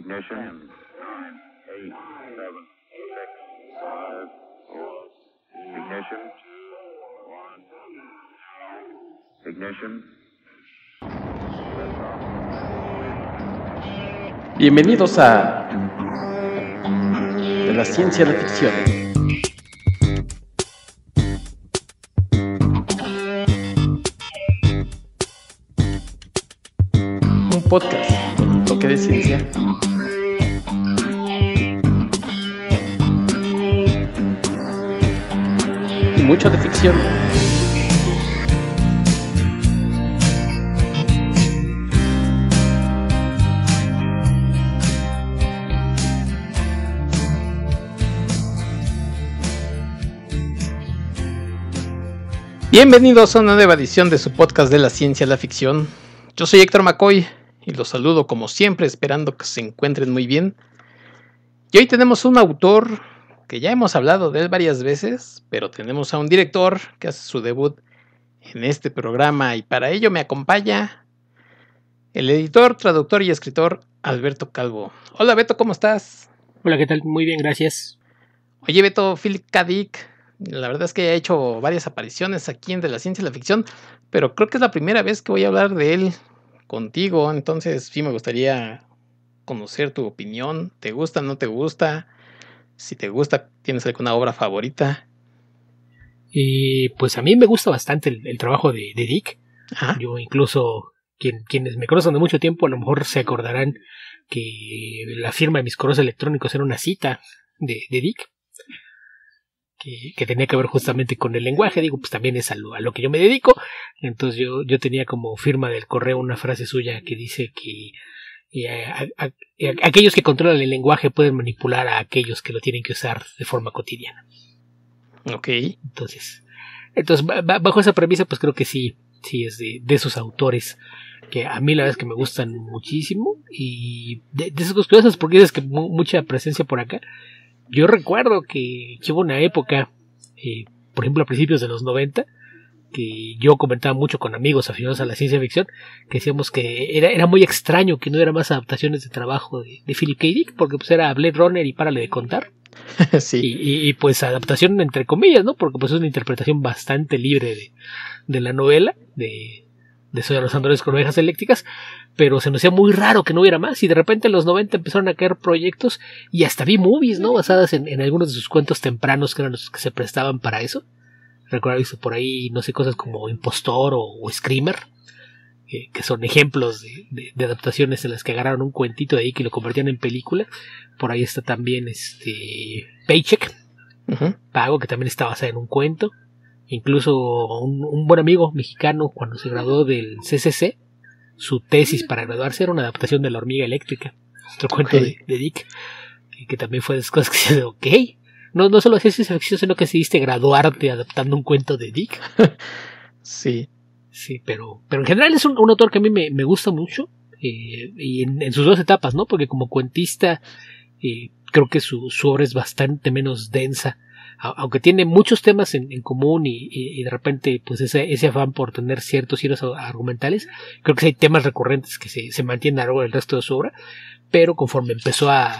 Ignition. 10, 9, 8, 7, 6, 5, 4. Ignition. 1. Ignition. Bienvenidos a De la Ciencia a la Ficción. Un podcast con un toque de ciencia y mucho de ficción. Bienvenidos a una nueva edición de su podcast de la ciencia a la ficción. Yo soy Héctor McCoy y los saludo como siempre, esperando que se encuentren muy bien. Y hoy tenemos un autor que ya hemos hablado de él varias veces, pero tenemos a un director que hace su debut en este programa y para ello me acompaña el editor, traductor y escritor Alberto Calvo. Hola Beto, ¿cómo estás? Hola, ¿qué tal? Muy bien, gracias. Oye Beto, Philip K. Dick, la verdad es que ha hecho varias apariciones aquí en De la Ciencia y la Ficción, pero creo que es la primera vez que voy a hablar de él contigo, entonces sí me gustaría conocer tu opinión. ¿Te gusta, no te gusta? Si te gusta, ¿tienes alguna obra favorita? Pues a mí me gusta bastante el trabajo de Dick. Ajá. Yo incluso, quienes me conocen de mucho tiempo, a lo mejor se acordarán que la firma de mis correos electrónicos era una cita de Dick, que tenía que ver justamente con el lenguaje. Digo, pues también es a lo que yo me dedico. Entonces yo tenía como firma del correo una frase suya que dice que aquellos que controlan el lenguaje pueden manipular a aquellos que lo tienen que usar de forma cotidiana. Ok. Entonces bajo esa premisa, pues creo que sí es de esos autores que a mí la verdad es que me gustan muchísimo, y de esas cosas, porque dices que mucha presencia por acá. Yo recuerdo que hubo una época, por ejemplo a principios de los 90, que yo comentaba mucho con amigos aficionados a la ciencia ficción, que decíamos que era muy extraño que no hubiera más adaptaciones de trabajo de Philip K. Dick, porque pues era Blade Runner y párale de contar. Sí. Y pues adaptación entre comillas, ¿no? Porque pues es una interpretación bastante libre de la novela de Soy a los androides con ovejas eléctricas, pero se nos hacía muy raro que no hubiera más, y de repente en los 90 empezaron a caer proyectos, y hasta vi movies, ¿no? Basadas en algunos de sus cuentos tempranos, que eran los que se prestaban para eso. Recuerdo haber visto por ahí, no sé, cosas como Impostor o Screamer, que son ejemplos de adaptaciones en las que agarraron un cuentito de ahí que lo convertían en película. Por ahí está también Paycheck, Pago, que también está basada en un cuento. Incluso un buen amigo mexicano, cuando se graduó del CCC, su tesis para graduarse era una adaptación de La hormiga eléctrica, otro cuento de Dick, que también fue de esas cosas que se dice, ok, no solo hacías ciencia ficción, sino que decidiste graduarte adaptando un cuento de Dick. Sí, pero en general es un autor que a mí me gusta mucho, y en sus dos etapas, ¿no? Porque como cuentista, creo que su obra es bastante menos densa, aunque tiene muchos temas en común, y de repente pues ese afán por tener ciertos giros argumentales. Creo que hay temas recurrentes que se mantienen a lo largo del resto de su obra, pero conforme empezó a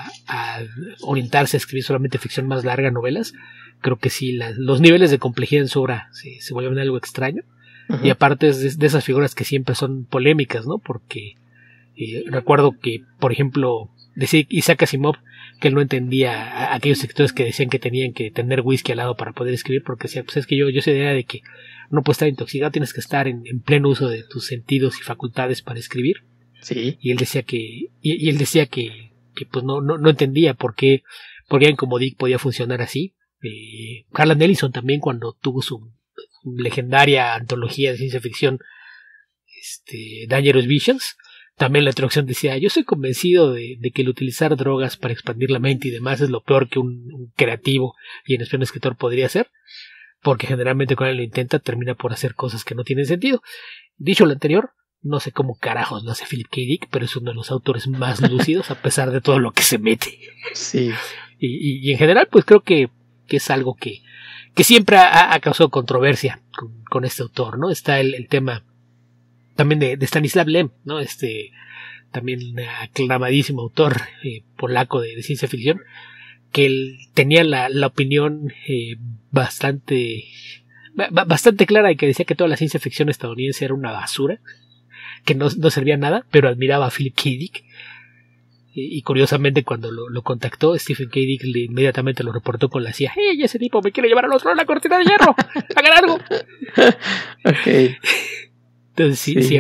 orientarse a escribir solamente ficción más larga, novelas, creo que sí los niveles de complejidad en su obra se vuelven algo extraño. Y aparte es de esas figuras que siempre son polémicas, ¿no? Porque recuerdo que, por ejemplo, decía Isaac Asimov que él no entendía a aquellos escritores que decían que tenían que tener whisky al lado para poder escribir, porque decía, pues es que yo soy de idea de que no puedes estar intoxicado, tienes que estar en pleno uso de tus sentidos y facultades para escribir. Sí. Y él decía que pues no entendía por qué alguien como Dick podía funcionar así. Harlan Ellison también, cuando tuvo su legendaria antología de ciencia ficción, Dangerous Visions, también la introducción decía, yo soy convencido de que el utilizar drogas para expandir la mente y demás es lo peor que un creativo y en especial un escritor podría hacer, porque generalmente cuando él lo intenta termina por hacer cosas que no tienen sentido. Dicho lo anterior, no sé cómo carajos lo hace Philip K. Dick, pero es uno de los autores más lúcidos a pesar de todo lo que se mete. Sí. Y en general pues creo que es algo que siempre ha causado controversia con este autor, ¿no? Está el tema también de Stanislav Lem, ¿no? también aclamadísimo autor polaco de ciencia ficción, que él tenía la opinión bastante clara, y que decía que toda la ciencia ficción estadounidense era una basura, que no servía a nada, pero admiraba a Philip K. Dick. Y curiosamente, cuando lo contactó, Stephen K. Dick inmediatamente lo reportó con la CIA. ¡Hey, ese tipo me quiere llevar al otro lado de la cortina de hierro! ¡Hagan algo! Ok. Entonces sí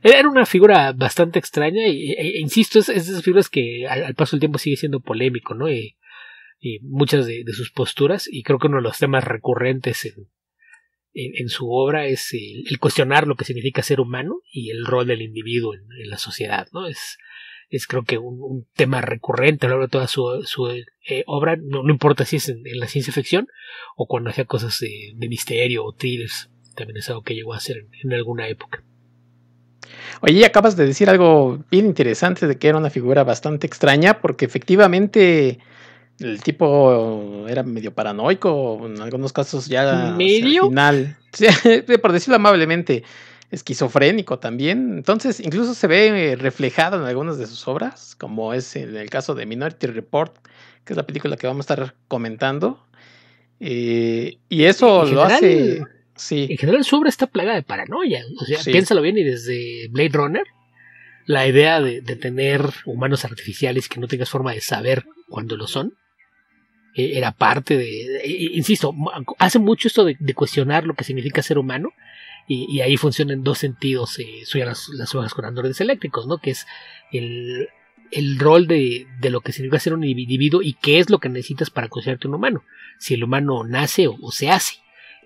era una figura bastante extraña, e insisto, es de esas figuras que al paso del tiempo sigue siendo polémico, ¿no? Y muchas de sus posturas, y creo que uno de los temas recurrentes en su obra es el cuestionar lo que significa ser humano y el rol del individuo en la sociedad, ¿no? Es creo que un tema recurrente a lo largo de toda su obra, no importa si es en la ciencia ficción o cuando hacía cosas de misterio o thrillers. También es algo que llegó a hacer en alguna época. Oye, acabas de decir algo bien interesante, de que era una figura bastante extraña, porque efectivamente el tipo era medio paranoico, en algunos casos ya ¿Medio? al final, sí, por decirlo amablemente, esquizofrénico también. Entonces incluso se ve reflejado en algunas de sus obras, como es en el caso de Minority Report, que es la película que vamos a estar comentando, y eso lo hace... Sí. En general su obra está plagada de paranoia. O sea, sí. Piénsalo bien, y desde Blade Runner, la idea de tener humanos artificiales que no tengas forma de saber cuándo lo son, era parte insisto, hace mucho esto de cuestionar lo que significa ser humano, y ahí funciona en dos sentidos. Las hojas con androides eléctricos, ¿no? Que es el rol de lo que significa ser un individuo y qué es lo que necesitas para considerarte un humano. Si el humano nace o se hace.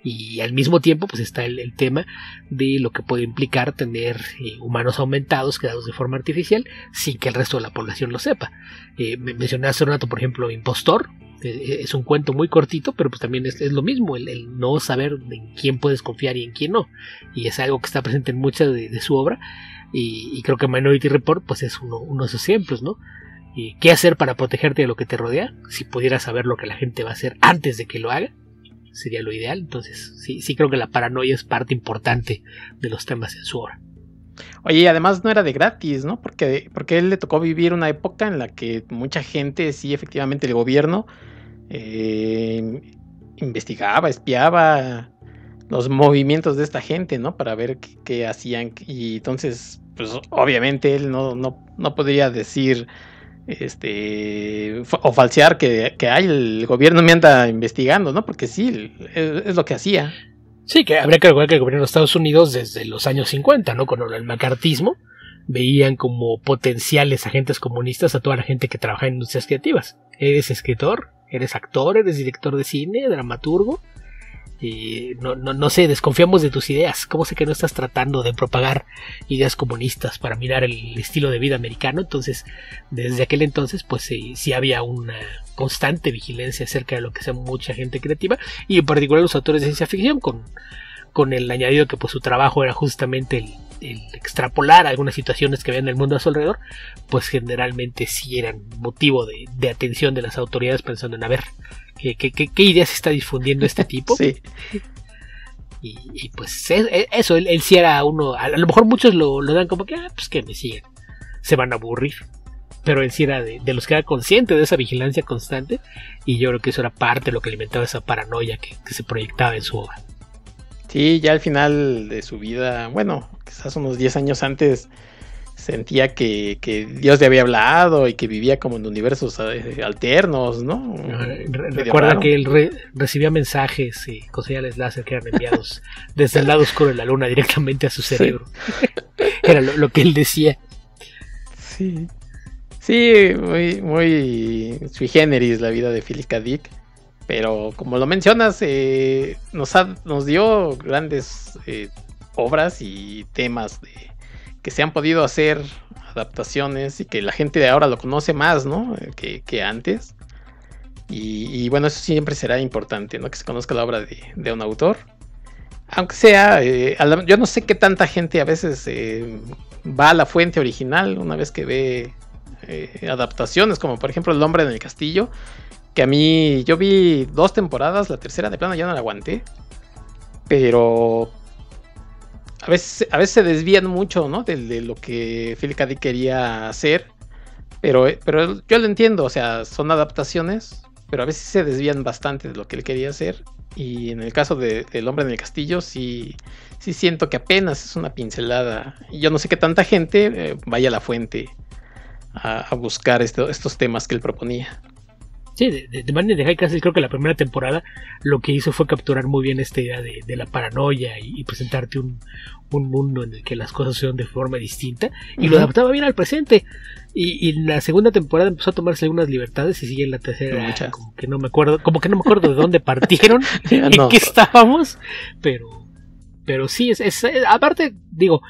Y al mismo tiempo pues está el tema de lo que puede implicar tener humanos aumentados creados de forma artificial sin que el resto de la población lo sepa. Mencioné hace un rato, por ejemplo, Impostor. Es un cuento muy cortito, pero pues también es lo mismo, el no saber en quién puedes confiar y en quién no. Y es algo que está presente en mucha de su obra, y creo que Minority Report pues es uno de esos ejemplos, ¿no? ¿Qué hacer para protegerte de lo que te rodea? Si pudieras saber lo que la gente va a hacer antes de que lo haga, sería lo ideal. Entonces sí creo que la paranoia es parte importante de los temas en su obra. Oye, además no era de gratis, ¿no? Porque él le tocó vivir una época en la que mucha gente, sí, efectivamente, el gobierno investigaba, espiaba los movimientos de esta gente, ¿no? Para ver qué hacían. Y entonces, pues obviamente él no podría decir o falsear que el gobierno me anda investigando, ¿no? Porque sí, es lo que hacía. Sí, que habría que recordar que el gobierno de Estados Unidos desde los años 50, ¿no? Con el macartismo, veían como potenciales agentes comunistas a toda la gente que trabaja en industrias creativas. Eres escritor, eres actor, eres director de cine, dramaturgo, y no sé, desconfiamos de tus ideas. ¿Cómo sé que no estás tratando de propagar ideas comunistas para mirar el estilo de vida americano? Entonces, desde aquel entonces, pues sí había una constante vigilancia acerca de lo que sea mucha gente creativa, y en particular los autores de ciencia ficción, con el añadido que pues su trabajo era justamente el extrapolar algunas situaciones que había en el mundo a su alrededor, pues generalmente sí eran motivo de atención de las autoridades, pensando en a ver ¿qué ideas está difundiendo este tipo? Sí. Y pues eso, él sí era uno. A lo mejor muchos lo dan como que, pues que me siguen, se van a aburrir. Pero él sí era de los que era consciente de esa vigilancia constante, y yo creo que eso era parte de lo que alimentaba esa paranoia que se proyectaba en su obra. Sí, ya al final de su vida, bueno, quizás unos 10 años antes, sentía que Dios le había hablado y que vivía como en universos alternos, ¿no? Recuerda que él recibía mensajes y con señales láser que eran enviados desde el lado oscuro de la luna directamente a su cerebro. Sí. Era lo que él decía. Sí. Sí, muy sui generis la vida de Philip K. Dick. Pero como lo mencionas, nos dio grandes obras y temas que se han podido hacer adaptaciones, y que la gente de ahora lo conoce más, ¿no? que antes. Y bueno, eso siempre será importante, ¿no? Que se conozca la obra de un autor. Aunque sea, yo no sé qué tanta gente a veces va a la fuente original una vez que ve adaptaciones, como por ejemplo El hombre en el castillo, que a mí, yo vi 2 temporadas, la tercera de plano ya no la aguanté, pero a veces se desvían mucho, ¿no? De lo que Philip K. Dick quería hacer. Pero yo lo entiendo, o sea, son adaptaciones, pero a veces se desvían bastante de lo que él quería hacer. Y en el caso de El hombre en el castillo, sí siento que apenas es una pincelada. Y yo no sé qué tanta gente vaya a la fuente a buscar estos temas que él proponía. Sí, de Man in the High Castle creo que la primera temporada lo que hizo fue capturar muy bien esta idea de la paranoia y presentarte un mundo en el que las cosas se ven de forma distinta y lo adaptaba bien al presente. Y en la segunda temporada empezó a tomarse algunas libertades y sigue en la tercera como que no me acuerdo de dónde partieron, en qué estábamos, pero sí, aparte, digo,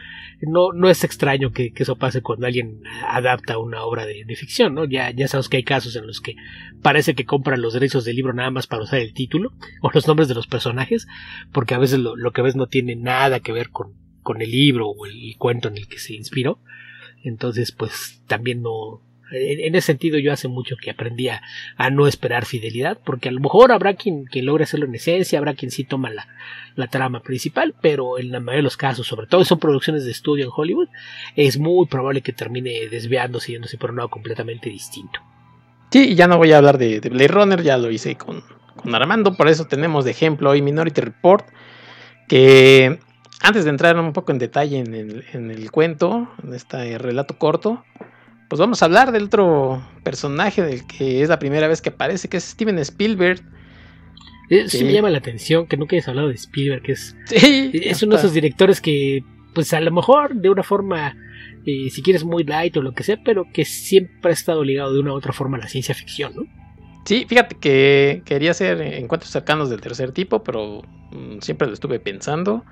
no es extraño que eso pase cuando alguien adapta una obra de ficción, ¿no? Ya sabemos que hay casos en los que parece que compran los derechos del libro nada más para usar el título o los nombres de los personajes, porque a veces lo que ves no tiene nada que ver con el libro o el cuento en el que se inspiró. Entonces, pues también no... En ese sentido yo hace mucho que aprendí a no esperar fidelidad, porque a lo mejor habrá quien logre hacerlo en esencia, habrá quien sí toma la trama principal, pero en la mayoría de los casos, sobre todo si son producciones de estudio en Hollywood, es muy probable que termine desviándose, yéndose por un lado completamente distinto. Sí, y ya no voy a hablar de Blade Runner, ya lo hice con Armando, por eso tenemos de ejemplo hoy Minority Report, que antes de entrar un poco en detalle en el cuento, en este relato corto, pues vamos a hablar del otro personaje del que es la primera vez que aparece, que es Steven Spielberg. Sí me llama la atención que nunca hayas hablado de Spielberg, que es uno de esos directores que, pues a lo mejor de una forma, si quieres muy light o lo que sea, pero que siempre ha estado ligado de una u otra forma a la ciencia ficción, ¿no? Sí, fíjate que quería hacer encuentros cercanos del tercer tipo, pero siempre lo estuve pensando.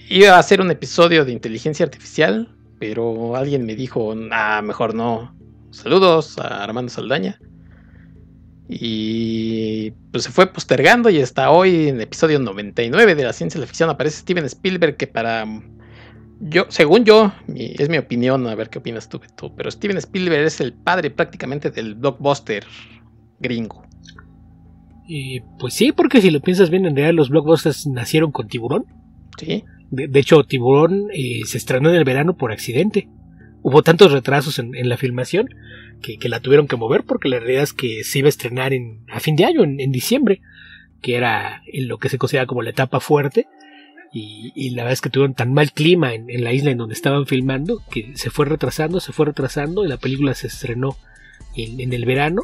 Iba a hacer un episodio de inteligencia artificial, pero alguien me dijo, mejor no. Saludos a Armando Saldaña. Y pues se fue postergando y hasta hoy en el episodio 99 de la ciencia de la ficción aparece Steven Spielberg, que según yo, es mi opinión, a ver qué opinas tú, pero Steven Spielberg es el padre prácticamente del blockbuster gringo. Pues sí, porque si lo piensas bien, en realidad los blockbusters nacieron con Tiburón. Sí. De hecho, Tiburón se estrenó en el verano por accidente. Hubo tantos retrasos en la filmación que la tuvieron que mover, porque la realidad es que se iba a estrenar a fin de año, en diciembre, que era en lo que se considera como la etapa fuerte, y la verdad es que tuvieron tan mal clima en la isla en donde estaban filmando que se fue retrasando y la película se estrenó en el verano,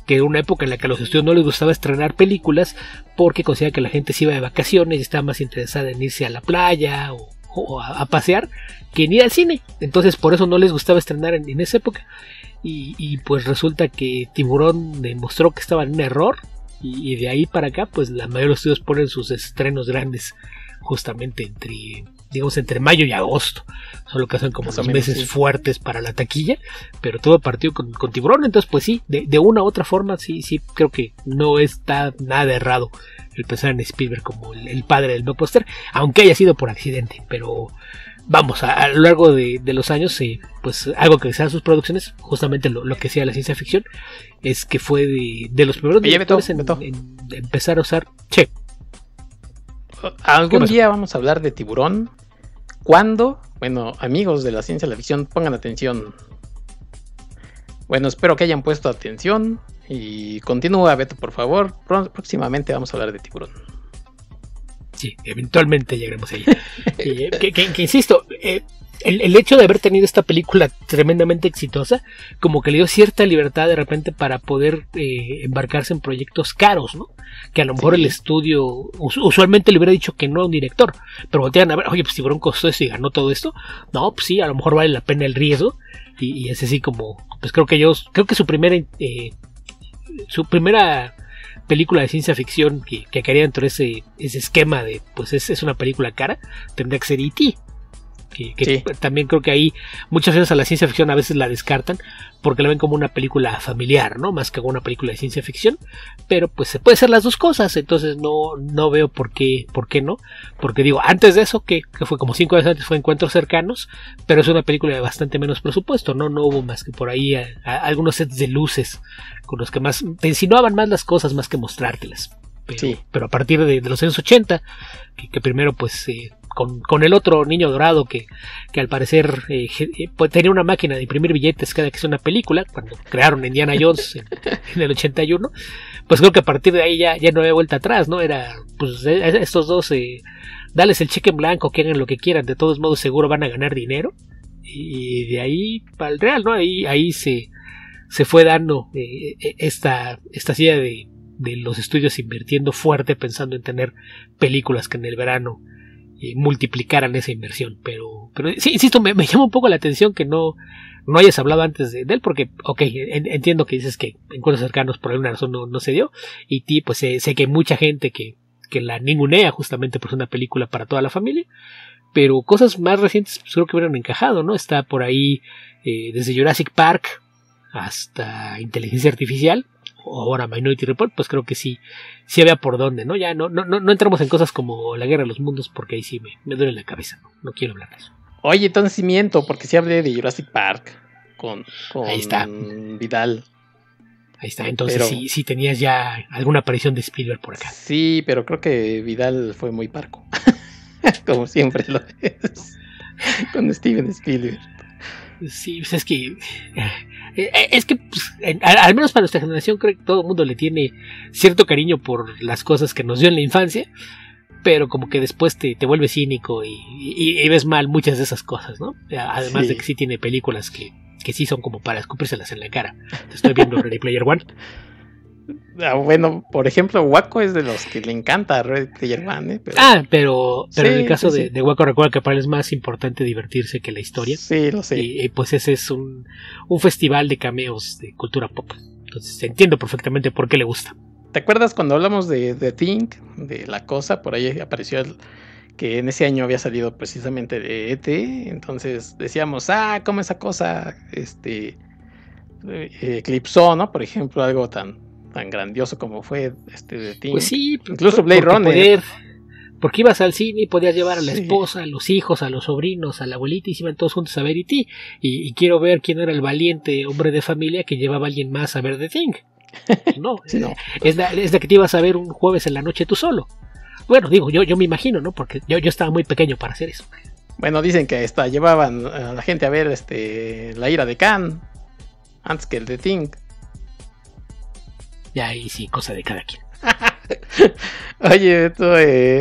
que era una época en la que a los estudios no les gustaba estrenar películas porque consideraban que la gente se iba de vacaciones y estaba más interesada en irse a la playa o a pasear que en ir al cine. Entonces por eso no les gustaba estrenar en esa época. Y pues resulta que Tiburón demostró que estaba en un error, y de ahí para acá pues la mayoría de los estudios ponen sus estrenos grandes justamente entre mayo y agosto. Son lo que hacen como los meses fuertes para la taquilla, pero todo partido con Tiburón. Entonces pues sí, de una u otra forma sí creo que no está nada errado el pensar en Spielberg como el padre del blockbuster, aunque haya sido por accidente. Pero vamos, a lo largo de los años, pues algo que sean sus producciones, justamente lo que sea la ciencia ficción, es que fue de los primeros directores en empezar a usar. Che, algún día vamos a hablar de Tiburón. ¿Cuándo? Bueno, amigos de la ciencia de la ficción, pongan atención. Bueno, espero que hayan puesto atención. Y continúa, Beto, por favor. Próximamente vamos a hablar de Tiburón. Sí, eventualmente llegaremos ahí. que insisto, el hecho de haber tenido esta película tremendamente exitosa, como que le dio cierta libertad de repente para poder embarcarse en proyectos caros, ¿no? Que a lo mejor el estudio usualmente le hubiera dicho que no a un director, pero voltean a ver, oye, pues Tiburón costó eso y ganó todo esto. No, pues sí, a lo mejor vale la pena el riesgo. Y es así como, pues creo que su primera película de ciencia ficción que caería dentro de ese esquema de, pues es una película cara, tendría que ser E.T. Que también creo que ahí muchas veces a la ciencia ficción a veces la descartan porque la ven como una película familiar, ¿no? Más que una película de ciencia ficción, pero pues se puede hacer las dos cosas. Entonces no veo por qué no, porque digo, antes de eso, que fue como 5 años antes, fue Encuentros Cercanos, pero es una película de bastante menos presupuesto, no hubo más que por ahí algunos sets de luces con los que más te insinuaban más las cosas más que mostrártelas. Pero a partir de los años 80, que primero pues con el otro niño dorado que al parecer pues tenía una máquina de imprimir billetes cada que hacía una película, cuando crearon Indiana Jones en el 81, pues creo que a partir de ahí ya no había vuelta atrás, ¿no? Era, pues estos dos, dales el cheque en blanco, que hagan lo que quieran, de todos modos seguro van a ganar dinero, y de ahí para el real, ¿no? Ahí se fue dando esta silla de los estudios invirtiendo fuerte, pensando en tener películas que en el verano multiplicaran esa inversión. Pero sí, insisto, me llama un poco la atención que no hayas hablado antes de él, porque, ok, entiendo que dices que encuentros cercanos por alguna razón no se dio, y ti, pues sé que hay mucha gente que la ningunea justamente por ser una película para toda la familia, pero cosas más recientes pues creo que hubieran encajado, ¿no? Está por ahí desde Jurassic Park hasta Inteligencia Artificial, o ahora Minority Report, pues creo que sí había por dónde, ¿no? Ya no entramos en cosas como La Guerra de los Mundos, porque ahí sí me duele la cabeza, no quiero hablar de eso. Oye, entonces sí miento, porque sí hablé de Jurassic Park con ahí está. Vidal. Ahí está, entonces sí tenías ya alguna aparición de Spielberg por acá. Sí, pero creo que Vidal fue muy parco. Como siempre lo es. Con Steven Spielberg. Sí, pues es que pues, al menos para nuestra generación creo que todo el mundo le tiene cierto cariño por las cosas que nos dio en la infancia, pero como que después te vuelves cínico y ves mal muchas de esas cosas, ¿no? Además de que sí tiene películas que sí son como para escupírselas en la cara. Estoy viendo Ready Player One. Bueno, por ejemplo, Waco es de los que le encanta Ready Player One, pero sí, en el caso de Waco, recuerda que para él es más importante divertirse que la historia. Sí, lo sé. Y pues ese es un festival de cameos de cultura pop. Entonces entiendo perfectamente por qué le gusta. ¿Te acuerdas cuando hablamos de The Thing, de La Cosa? Por ahí apareció que en ese año había salido precisamente de E.T. Entonces decíamos, ¿cómo esa cosa eclipsó, ¿no? Por ejemplo, algo tan grandioso como fue The Thing. Pues sí, incluso Blade Runner. Porque ibas al cine y podías llevar a la esposa, a los hijos, a los sobrinos, a la abuelita, y se iban todos juntos a ver E.T. Y quiero ver quién era el valiente hombre de familia que llevaba a alguien más a ver The Thing. No, no. Es la que te ibas a ver un jueves en la noche tú solo. Bueno, digo, yo me imagino, ¿no? Porque yo estaba muy pequeño para hacer eso. Bueno, dicen que llevaban a la gente a ver La Ira de Khan antes que el The Thing. Ya ahí sí, cosa de cada quien. Oye,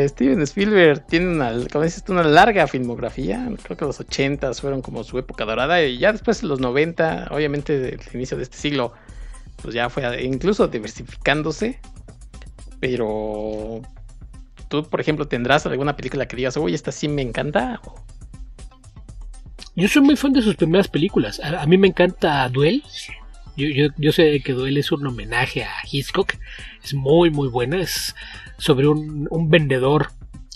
Steven Spielberg tiene una larga filmografía. Creo que los 80s fueron como su época dorada, y ya después los 90, obviamente del inicio de este siglo, pues ya fue incluso diversificándose. Pero tú, por ejemplo, ¿tendrás alguna película que digas, uy, esta sí me encanta? Yo soy muy fan de sus primeras películas. A mí me encanta Duel. Yo sé que Duel es un homenaje a Hitchcock. Es muy muy buena. Es sobre un vendedor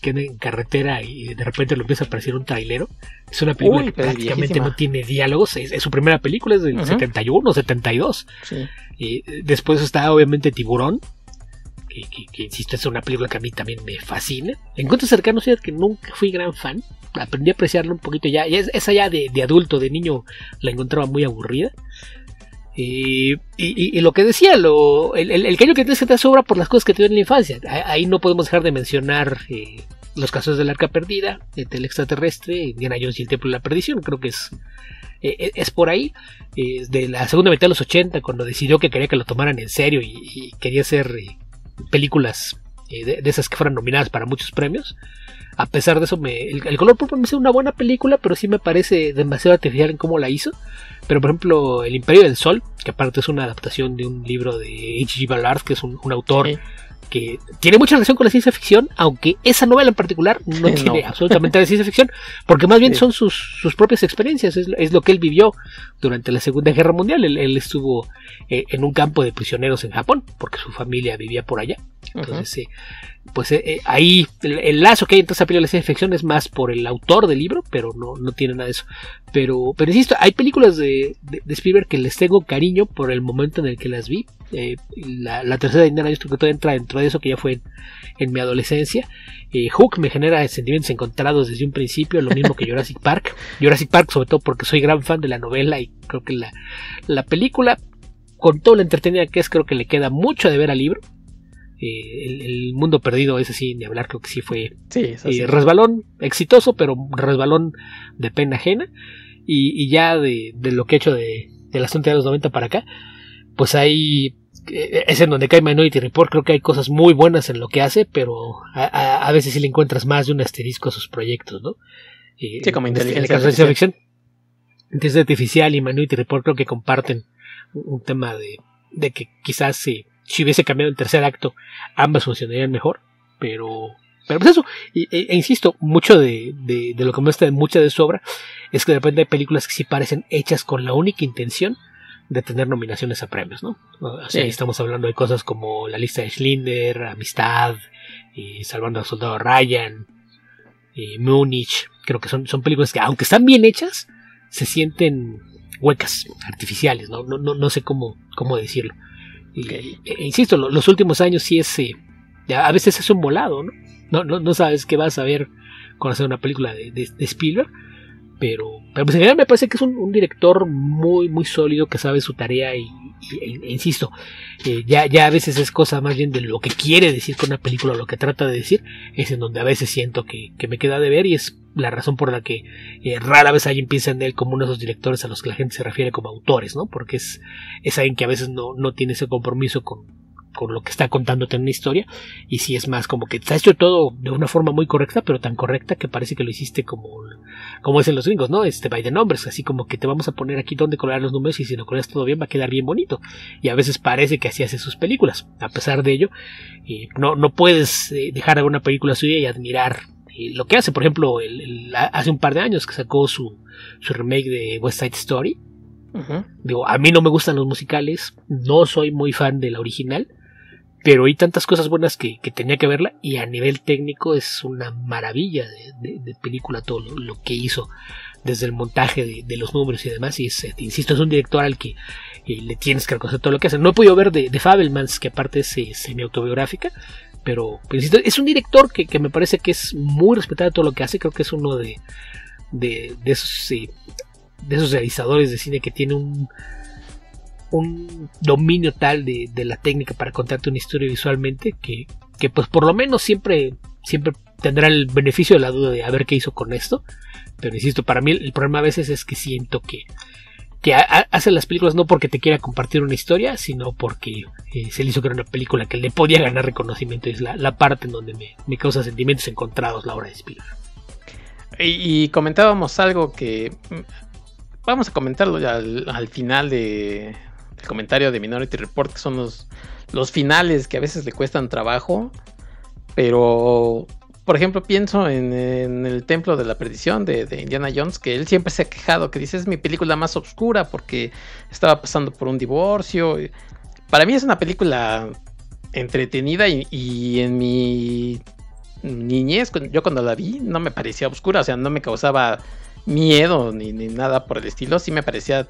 que anda en carretera y de repente lo empieza a aparecer un trailero. Es una película que prácticamente viejísima. No tiene diálogos. Es su primera película, es del 71 o 72. Sí. Después está obviamente Tiburón, que insisto, es una película que a mí también me fascina. Encuentros cercanos, que nunca fui gran fan. Aprendí a apreciarla un poquito ya. Esa ya de adulto, de niño, la encontraba muy aburrida. Y lo que decía, el cariño que tienes que te sobra por las cosas que te dio en la infancia. Ahí no podemos dejar de mencionar Los Casos del Arca Perdida, El Extraterrestre, Indiana Jones y el Templo de la Perdición. Creo que es por ahí. De la segunda mitad de los 80, cuando decidió que quería que lo tomaran en serio y quería hacer películas de esas que fueran nominadas para muchos premios. A pesar de eso, el Color Púrpura me hace una buena película, pero sí me parece demasiado artificial en cómo la hizo. Pero por ejemplo, El Imperio del Sol, que aparte es una adaptación de un libro de H.G. Ballard, que es un autor que tiene mucha relación con la ciencia ficción, aunque esa novela en particular no tiene absolutamente de ciencia ficción, porque más bien son sus propias experiencias, es lo que él vivió durante la Segunda Guerra Mundial. Él estuvo en un campo de prisioneros en Japón, porque su familia vivía por allá. Entonces, ahí el lazo que hay entre esa película y la ciencia ficción es más por el autor del libro, pero no tiene nada de eso. Pero insisto, hay películas de Spielberg que les tengo cariño por el momento en el que las vi. La tercera de Indiana Jones creo que todavía entra dentro de eso, que ya fue en mi adolescencia. Hook me genera sentimientos encontrados desde un principio, lo mismo que Jurassic Park. Jurassic Park sobre todo porque soy gran fan de la novela, y creo que la película, con todo lo entretenida que es, creo que le queda mucho de ver al libro. El Mundo Perdido, ese sí, ni hablar, creo que sí fue Sí, es así. resbalón exitoso, pero resbalón de pena ajena. Y ya de lo que he hecho de la Sonda de los 90 para acá, pues hay... Es en donde cae Minority Report. Creo que hay cosas muy buenas en lo que hace, pero a veces sí le encuentras más de un asterisco a sus proyectos, ¿no? Sí, como en inteligencia caso de ciencia ficción, inteligencia artificial y Minority Report creo que comparten un tema de que quizás si hubiese cambiado el tercer acto, ambas funcionarían mejor, pero pues eso, e insisto, mucho de lo que me gusta de mucha de su obra es que de repente hay películas que sí parecen hechas con la única intención de tener nominaciones a premios, ¿no? O sea, Sí. estamos hablando de cosas como La lista de Schindler, Amistad, Salvando al Soldado Ryan, Múnich. Creo que son películas que, aunque están bien hechas, se sienten huecas, artificiales, no sé cómo decirlo. Okay. Insisto, los últimos años sí es... a veces es un volado, ¿no? No sabes qué vas a ver con hacer una película de Spielberg, pero pues en general me parece que es un director muy muy sólido, que sabe su tarea e insisto, ya a veces es cosa más bien de lo que quiere decir con una película, lo que trata de decir, es en donde a veces siento que me queda de ver, y es la razón por la que rara vez alguien piensa en él como uno de esos directores a los que la gente se refiere como autores, ¿no? Porque es alguien que a veces no tiene ese compromiso con lo que está contándote en una historia, y si es más como que te has hecho todo de una forma muy correcta, pero tan correcta que parece que lo hiciste como dicen los gringos, ¿no? By the numbers, así como que te vamos a poner aquí donde colorear los números, y si lo coloreas todo bien va a quedar bien bonito, y a veces parece que así hace sus películas. A pesar de ello, no puedes dejar de ver una película suya y admirar lo que hace. Por ejemplo, hace un par de años que sacó su remake de West Side Story. Digo, a mí no me gustan los musicales, no soy muy fan de la original, pero hay tantas cosas buenas que tenía que verla, y a nivel técnico es una maravilla de película todo lo que hizo, desde el montaje de los números y demás. Y insisto, es un director al que le tienes que reconocer todo lo que hace. No he podido ver de Fabelmans, que aparte es semi-autobiográfica, pero insisto, es un director que me parece que es muy respetado todo lo que hace. Creo que es uno de esos realizadores de cine que tiene un dominio tal de la técnica para contarte una historia visualmente, que pues por lo menos siempre tendrá el beneficio de la duda de a ver qué hizo con esto. Pero insisto, para mí el problema a veces es que siento que hace las películas no porque te quiera compartir una historia, sino porque se le hizo que era una película que le podía ganar reconocimiento. Es la parte en donde me causa sentimientos encontrados la obra de Spielberg. Y comentábamos algo que vamos a comentarlo ya al final del comentario de Minority Report, que son los finales que a veces le cuestan trabajo. Pero, por ejemplo, pienso en el Templo de la Perdición de Indiana Jones, que él siempre se ha quejado, que dice: es mi película más oscura porque estaba pasando por un divorcio. Para mí es una película entretenida, y en mi niñez, yo cuando la vi, no me parecía oscura, o sea, no me causaba miedo ni nada por el estilo. Sí me parecía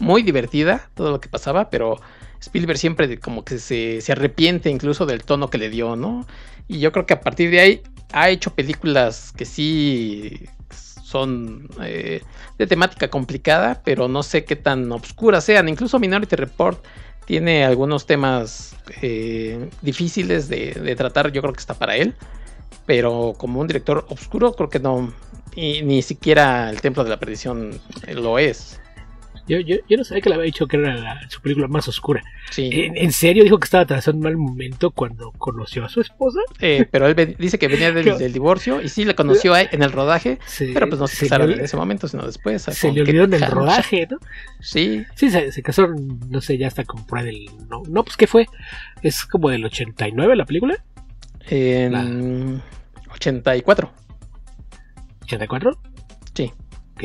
muy divertida todo lo que pasaba, pero Spielberg siempre como que se arrepiente incluso del tono que le dio, ¿no? Y yo creo que a partir de ahí ha hecho películas que sí son de temática complicada, pero no sé qué tan oscuras sean. Incluso Minority Report tiene algunos temas difíciles de tratar, yo creo que está para él, pero como un director oscuro creo que no, y ni siquiera El Templo de la Perdición lo es. Yo no sabía que le había dicho que era su película más oscura. Sí. ¿En serio dijo que estaba atravesando un mal momento cuando conoció a su esposa? Pero él dice que venía del divorcio, y sí le conoció en el rodaje, pero pues no se casaron en ese momento, sino después. Se le olvidó en el rodaje, ¿no? Sí. Sí, se casaron, no sé, ya hasta como por ahí del... No, pues ¿qué fue? ¿Es como del 89 la película? En 84. ¿84? Sí. Ok,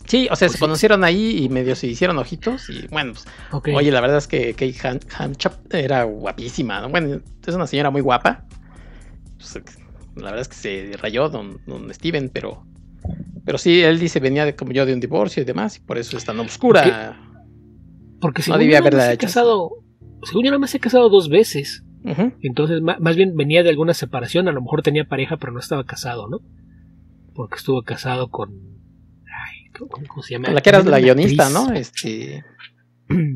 Sí, o sea, pues se conocieron ahí y medio se hicieron ojitos. Y bueno, pues, okay. Oye, la verdad es que Kate Blanchett era guapísima, ¿no? Bueno, es una señora muy guapa. Pues, la verdad es que se rayó don Steven, pero sí, él dice venía como yo de un divorcio y demás, y por eso es tan oscura. Porque no debía haberla hecho. Según yo, no me he casado 2 veces. Uh-huh. Entonces, más bien venía de alguna separación. A lo mejor tenía pareja, pero no estaba casado, ¿no? Porque estuvo casado con... ¿Cómo se llama? Con la que eras la guionista, actriz, ¿no?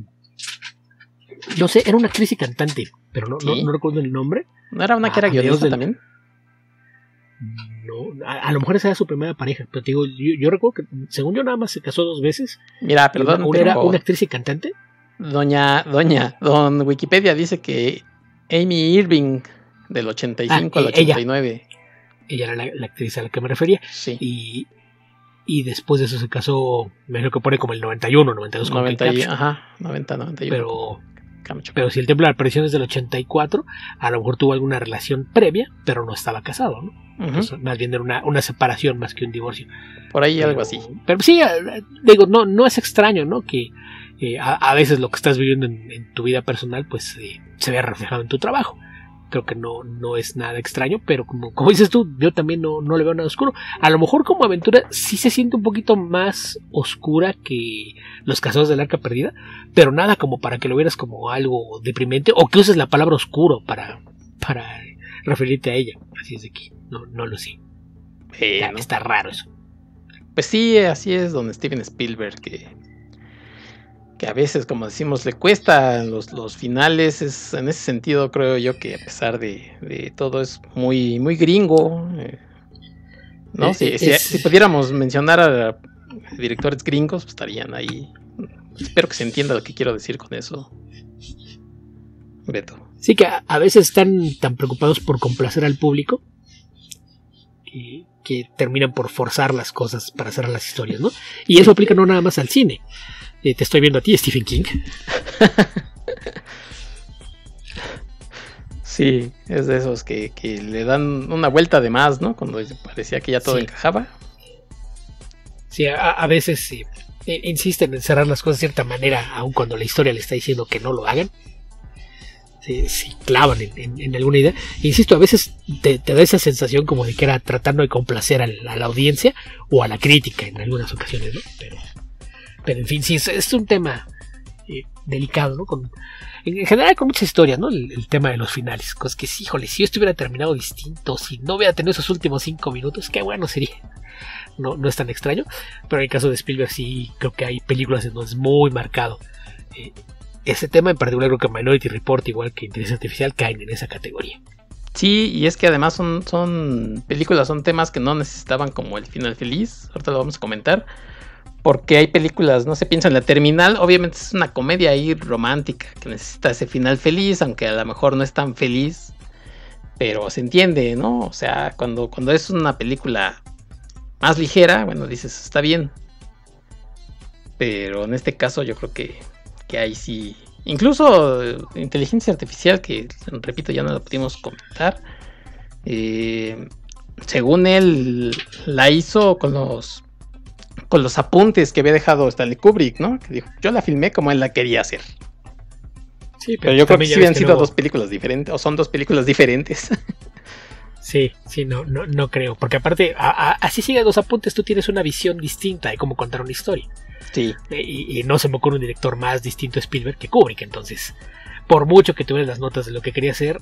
yo sé, era una actriz y cantante, pero no, ¿Sí? no recuerdo el nombre. ¿No era una que era mediados guionista del- también? No, a lo mejor esa era su primera pareja, pero te digo, yo recuerdo que según yo nada más se casó 2 veces. Mira, Y perdón, una era pero una actriz y cantante. don Wikipedia dice que Amy Irving del 85 al ella. 89. Ella era la actriz a la que me refería. Sí. Y después de eso se casó, me imagino que pone como el 91, 92 con 90, Kate Capshaw. ajá, 90, 91. Pero si el Templo de la Perdición es del 84, a lo mejor tuvo alguna relación previa, pero no estaba casado, ¿no? Ujú, Entonces, más bien era una separación más que un divorcio. por ahí Pero- algo así. Pero sí, digo, no es extraño, ¿no? Que a veces lo que estás viviendo en tu vida personal, pues se vea reflejado en tu trabajo. Creo que no es nada extraño, pero como dices tú, yo también no le veo nada oscuro. A lo mejor como aventura sí se siente un poquito más oscura que Los Cazados del Arca Perdida, pero nada como para que lo vieras como algo deprimente o que uses la palabra oscuro para referirte a ella. Así es de que no lo sé. Bueno, Está raro eso. pues sí, así es don Steven Spielberg, que a veces, como decimos, le cuesta los finales. En ese sentido, creo yo que a pesar de todo es muy, muy gringo. ¿No? Si pudiéramos mencionar a directores gringos, pues estarían ahí. Espero que se entienda lo que quiero decir con eso, Beto. Sí, que a veces están tan preocupados por complacer al público que terminan por forzar las cosas para hacer las historias, ¿no? Y eso aplica no nada más al cine. Te estoy viendo a ti, Stephen King. Sí, es de esos que le dan una vuelta de más, ¿no? Cuando parecía que ya todo Sí. encajaba. Sí, a veces insisten en cerrar las cosas de cierta manera, aun cuando la historia le está diciendo que no lo hagan. Se clavan en alguna idea. Insisto, a veces te da esa sensación como de que era tratando de complacer a la audiencia o a la crítica en algunas ocasiones, ¿no? Pero en fin, sí, es un tema delicado, ¿no? En general con muchas historias, ¿no? El tema de los finales. Cosas que, sí, híjole, si yo estuviera terminado distinto, si no hubiera tenido esos últimos 5 minutos, qué bueno sería. No es tan extraño. Pero en el caso de Spielberg sí creo que hay películas en donde es muy marcado. Ese tema en particular, creo que Minority Report, igual que Inteligencia Artificial, caen en esa categoría. Sí, y es que además son películas, son temas que no necesitaban como el final feliz. Ahorita lo vamos a comentar. Porque hay películas, no se piensa en La Terminal, obviamente es una comedia ahí romántica que necesita ese final feliz, aunque a lo mejor no es tan feliz, pero se entiende, ¿no? O sea, cuando es una película más ligera, bueno, dices, está bien. Pero en este caso yo creo que ahí sí, incluso Inteligencia Artificial, que repito, ya no la pudimos comentar, según él la hizo con los apuntes que había dejado Stanley Kubrick, ¿no? Que dijo, yo la filmé como él la quería hacer. Sí, Pero yo creo que también sí ya habían ves que sido luego- 2 películas diferentes, o son 2 películas diferentes. Sí, no creo. Porque aparte, así sigue Los Apuntes, tú tienes una visión distinta de cómo contar una historia. Sí, Y no se me ocurre un director más distinto a Spielberg que Kubrick. Entonces, por mucho que tuvieras las notas de lo que quería hacer,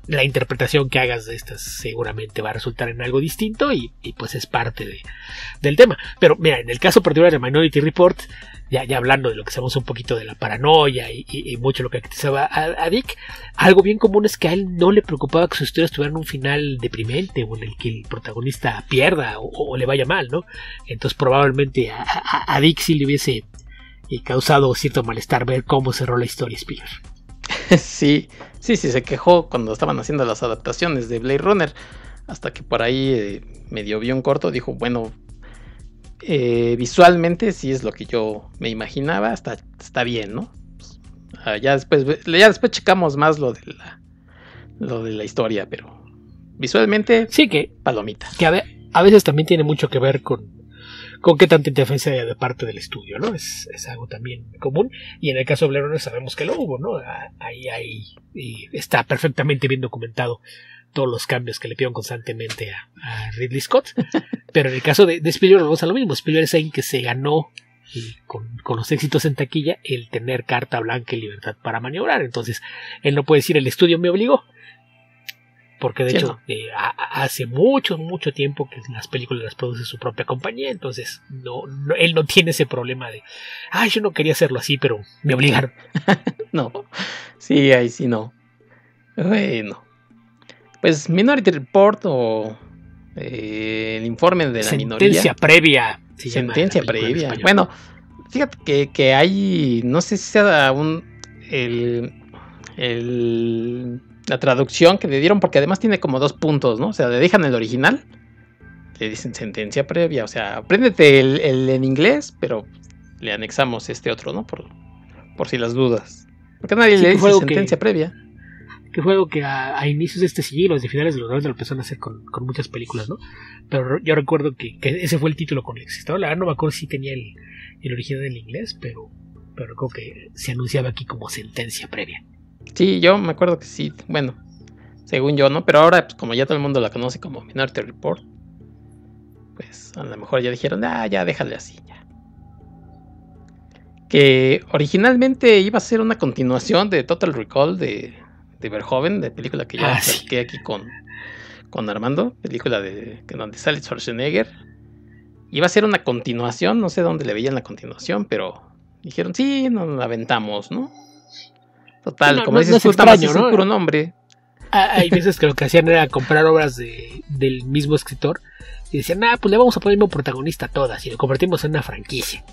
la interpretación que hagas de estas seguramente va a resultar en algo distinto y pues es parte del tema. Pero mira, en el caso particular de Minority Report, ya hablando de lo que sabemos un poquito de la paranoia y mucho lo que caracterizaba a Dick, algo bien común es que a él no le preocupaba que sus historias tuvieran un final deprimente o en el que el protagonista pierda o le vaya mal, ¿no? Entonces probablemente a Dick sí le hubiese causado cierto malestar ver cómo cerró la historia Spielberg. sí, se quejó cuando estaban haciendo las adaptaciones de Blade Runner, hasta que por ahí medio vio un corto, dijo, bueno, visualmente sí es lo que yo me imaginaba, está bien, ¿no? Pues, ya después checamos más lo de la historia, pero visualmente, Sí, que palomita. a veces también tiene mucho que ver con qué tanta interferencia hay de parte del estudio, ¿no? Es algo también común. Y en el caso de Blade Runner sabemos que lo hubo, ¿no? Ahí está perfectamente bien documentado todos los cambios que le pidieron constantemente a Ridley Scott. Pero en el caso de Spielberg vamos a lo mismo. Spielberg es alguien que se ganó con los éxitos en taquilla el tener carta blanca y libertad para maniobrar. Entonces, él no puede decir el estudio me obligó. Porque de hecho hace mucho tiempo que las películas las produce su propia compañía. Entonces él no tiene ese problema de yo no quería hacerlo así, pero me obligaron. No, Sí, ahí sí no. Bueno. Pues Minority Report o el informe de la minoría. Sentencia previa. Sentencia previa. Bueno, fíjate que hay, no sé si sea la traducción que le dieron, porque además tiene como 2 puntos, ¿no? O sea, le dejan el original, le dicen sentencia previa, o sea, apréndete el en inglés, pero le anexamos este otro, ¿no? Por si las dudas. Porque nadie le dice sentencia previa. Que fue algo que a inicios de este siglo, desde finales de los 90, lo empezaron a hacer con muchas películas, ¿no? Pero yo recuerdo que ese fue el título con el que se estaba. La verdad no me acuerdo si tenía el original en inglés, pero recuerdo que se anunciaba aquí como sentencia previa. Sí, yo me acuerdo que sí, bueno, según yo, ¿no? Pero ahora, pues como ya todo el mundo la conoce como Minority Report, pues a lo mejor ya dijeron, ya déjale así, ya. Que originalmente iba a ser una continuación de Total Recall de Verhoeven, de película que ya platiqué aquí con Armando, película donde sale Schwarzenegger. Iba a ser una continuación, no sé dónde le veían la continuación, pero dijeron, sí, nos la aventamos, ¿no? Total, como dices tú, nada más es un puro nombre. Hay veces que lo que hacían era comprar obras del mismo escritor y decían, pues le vamos a poner el mismo protagonista a todas y lo convertimos en una franquicia.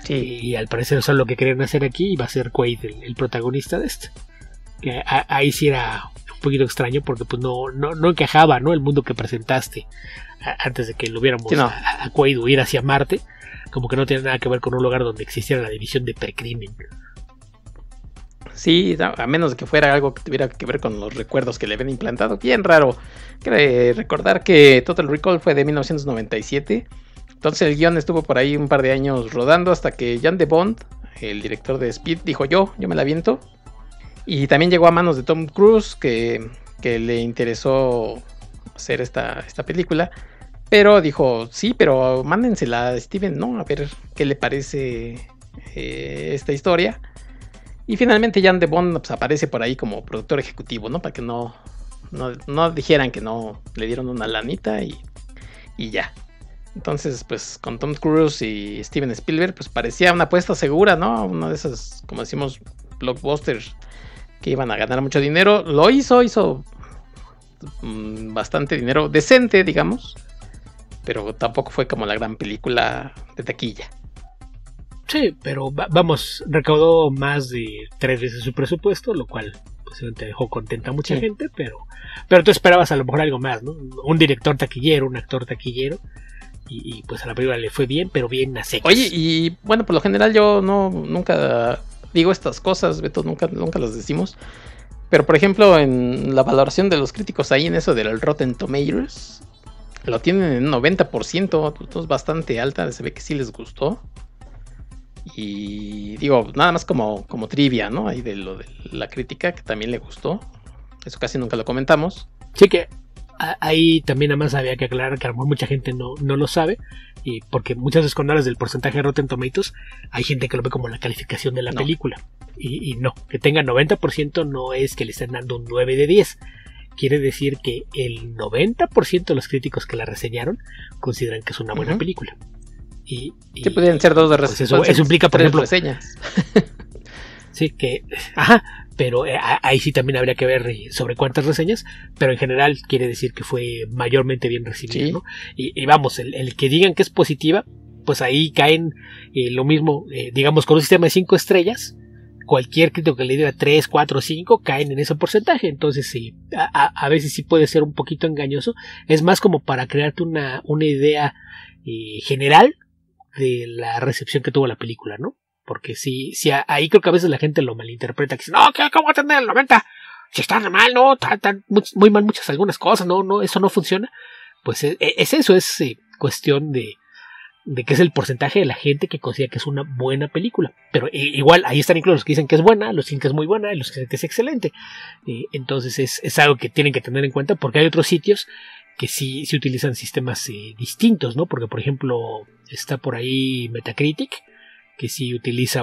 Sí. Y al parecer eso es lo que querían hacer aquí y va a ser Quaid el protagonista de esto. Que ahí sí era un poquito extraño porque pues no encajaba, ¿no? El mundo que presentaste antes de que lo viéramos a Quaid ir hacia Marte, como que no tiene nada que ver con un lugar donde existiera la división de precrimen. Sí, a menos de que fuera algo que tuviera que ver con los recuerdos que le habían implantado. Bien raro. Recordar que Total Recall fue de 1997. Entonces el guión estuvo por ahí un par de años rodando hasta que Jan de Bont, el director de Speed, dijo yo me la aviento. Y también llegó a manos de Tom Cruise, que le interesó hacer esta película. Pero dijo, sí, pero mándensela a Steven, ¿no? A ver qué le parece esta historia. Y finalmente Jan de Bont pues, aparece por ahí como productor ejecutivo, ¿no? Para que no dijeran que no le dieron una lanita y ya. Entonces, pues con Tom Cruise y Steven Spielberg, pues parecía una apuesta segura, ¿no? Una de esas, como decimos, blockbusters que iban a ganar mucho dinero. Lo hizo bastante dinero, decente, digamos, pero tampoco fue como la gran película de taquilla. Sí, pero vamos, recaudó más de 3 veces su presupuesto, lo cual posiblemente dejó contenta a mucha gente, pero tú esperabas a lo mejor algo más, ¿no? Un director taquillero, un actor taquillero, y pues a la película le fue bien, pero bien a secas. Oye, y bueno, por lo general yo nunca digo estas cosas, Beto, nunca las decimos, pero por ejemplo en la valoración de los críticos ahí en eso del Rotten Tomatoes, lo tienen en un 90%, es bastante alta, se ve que sí les gustó. Y digo, nada más como trivia, ¿no? Ahí de lo de la crítica, que también le gustó. Eso casi nunca lo comentamos. Sí, que ahí también nada más había que aclarar que a lo mejor mucha gente no lo sabe. Y porque muchas veces cuando hablas del porcentaje de Rotten Tomatoes, hay gente que lo ve como la calificación de la película. Y no, que tenga 90% no es que le estén dando un 9 de 10. Quiere decir que el 90% de los críticos que la reseñaron consideran que es una buena película. Y podrían ser 2 de reseñas. Pues eso implica, por ejemplo, reseñas. Sí, que pero ahí sí también habría que ver sobre cuántas reseñas, pero en general quiere decir que fue mayormente bien recibida, ¿no? Y vamos, el que digan que es positiva, pues ahí caen lo mismo, digamos, con un sistema de 5 estrellas, cualquier crítico que le diga 3, 4, 5 caen en ese porcentaje. Entonces sí, a veces sí puede ser un poquito engañoso. Es más como para crearte una idea general de la recepción que tuvo la película, ¿no? Porque sí, ahí creo que a veces la gente lo malinterpreta, que dice, no, ¿cómo va a tener el 90? Si está mal, ¿no? Están muy mal algunas cosas, no, eso no funciona. Pues es eso, es cuestión de que es el porcentaje de la gente que considera que es una buena película. Pero igual, ahí están incluso los que dicen que es buena, los que dicen que es muy buena y los que dicen que es excelente. Entonces es algo que tienen que tener en cuenta, porque hay otros sitios que sí utilizan sistemas distintos, ¿no? Porque, por ejemplo, está por ahí Metacritic, que sí utiliza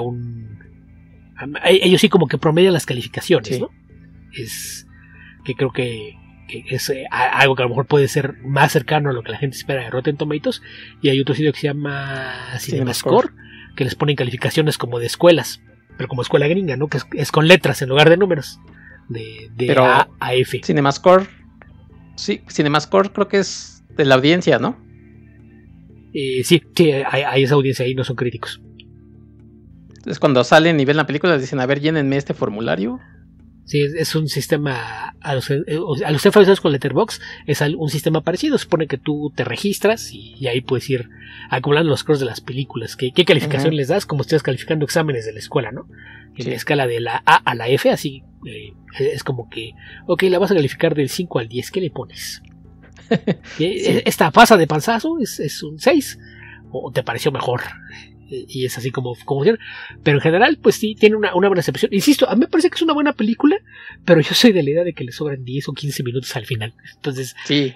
ellos sí como que promedian las calificaciones, ¿no? Es que creo que es algo que a lo mejor puede ser más cercano a lo que la gente espera de Rotten Tomatoes. Y hay otro sitio que se llama CinemaScore, que les ponen calificaciones como de escuelas. pero como escuela gringa, ¿no? Que es con letras en lugar de números. De Pero A a F. CinemaScore, sí, CinemaScore creo que es de la audiencia, ¿no? Sí, hay esa audiencia ahí, no son críticos. Es cuando salen y ven la película, les dicen, a ver, llénenme este formulario. Sí, es un sistema, a los ser familiarizados con Letterboxd, es un sistema parecido. Supone que tú te registras y ahí puedes ir acumulando los scores de las películas. ¿Qué calificación les das? Como si estás calificando exámenes de la escuela, ¿no? En la escala de la A a la F, así es como que, ok, la vas a calificar del 5 al 10, ¿qué le pones? Sí. ¿Esta pasa de panzazo? ¿Es un 6? ¿O te pareció mejor? Y es así como pero en general pues sí tiene una buena recepción. Insisto, a mí me parece que es una buena película, pero yo soy de la idea de que le sobran 10 o 15 minutos al final. Entonces sí.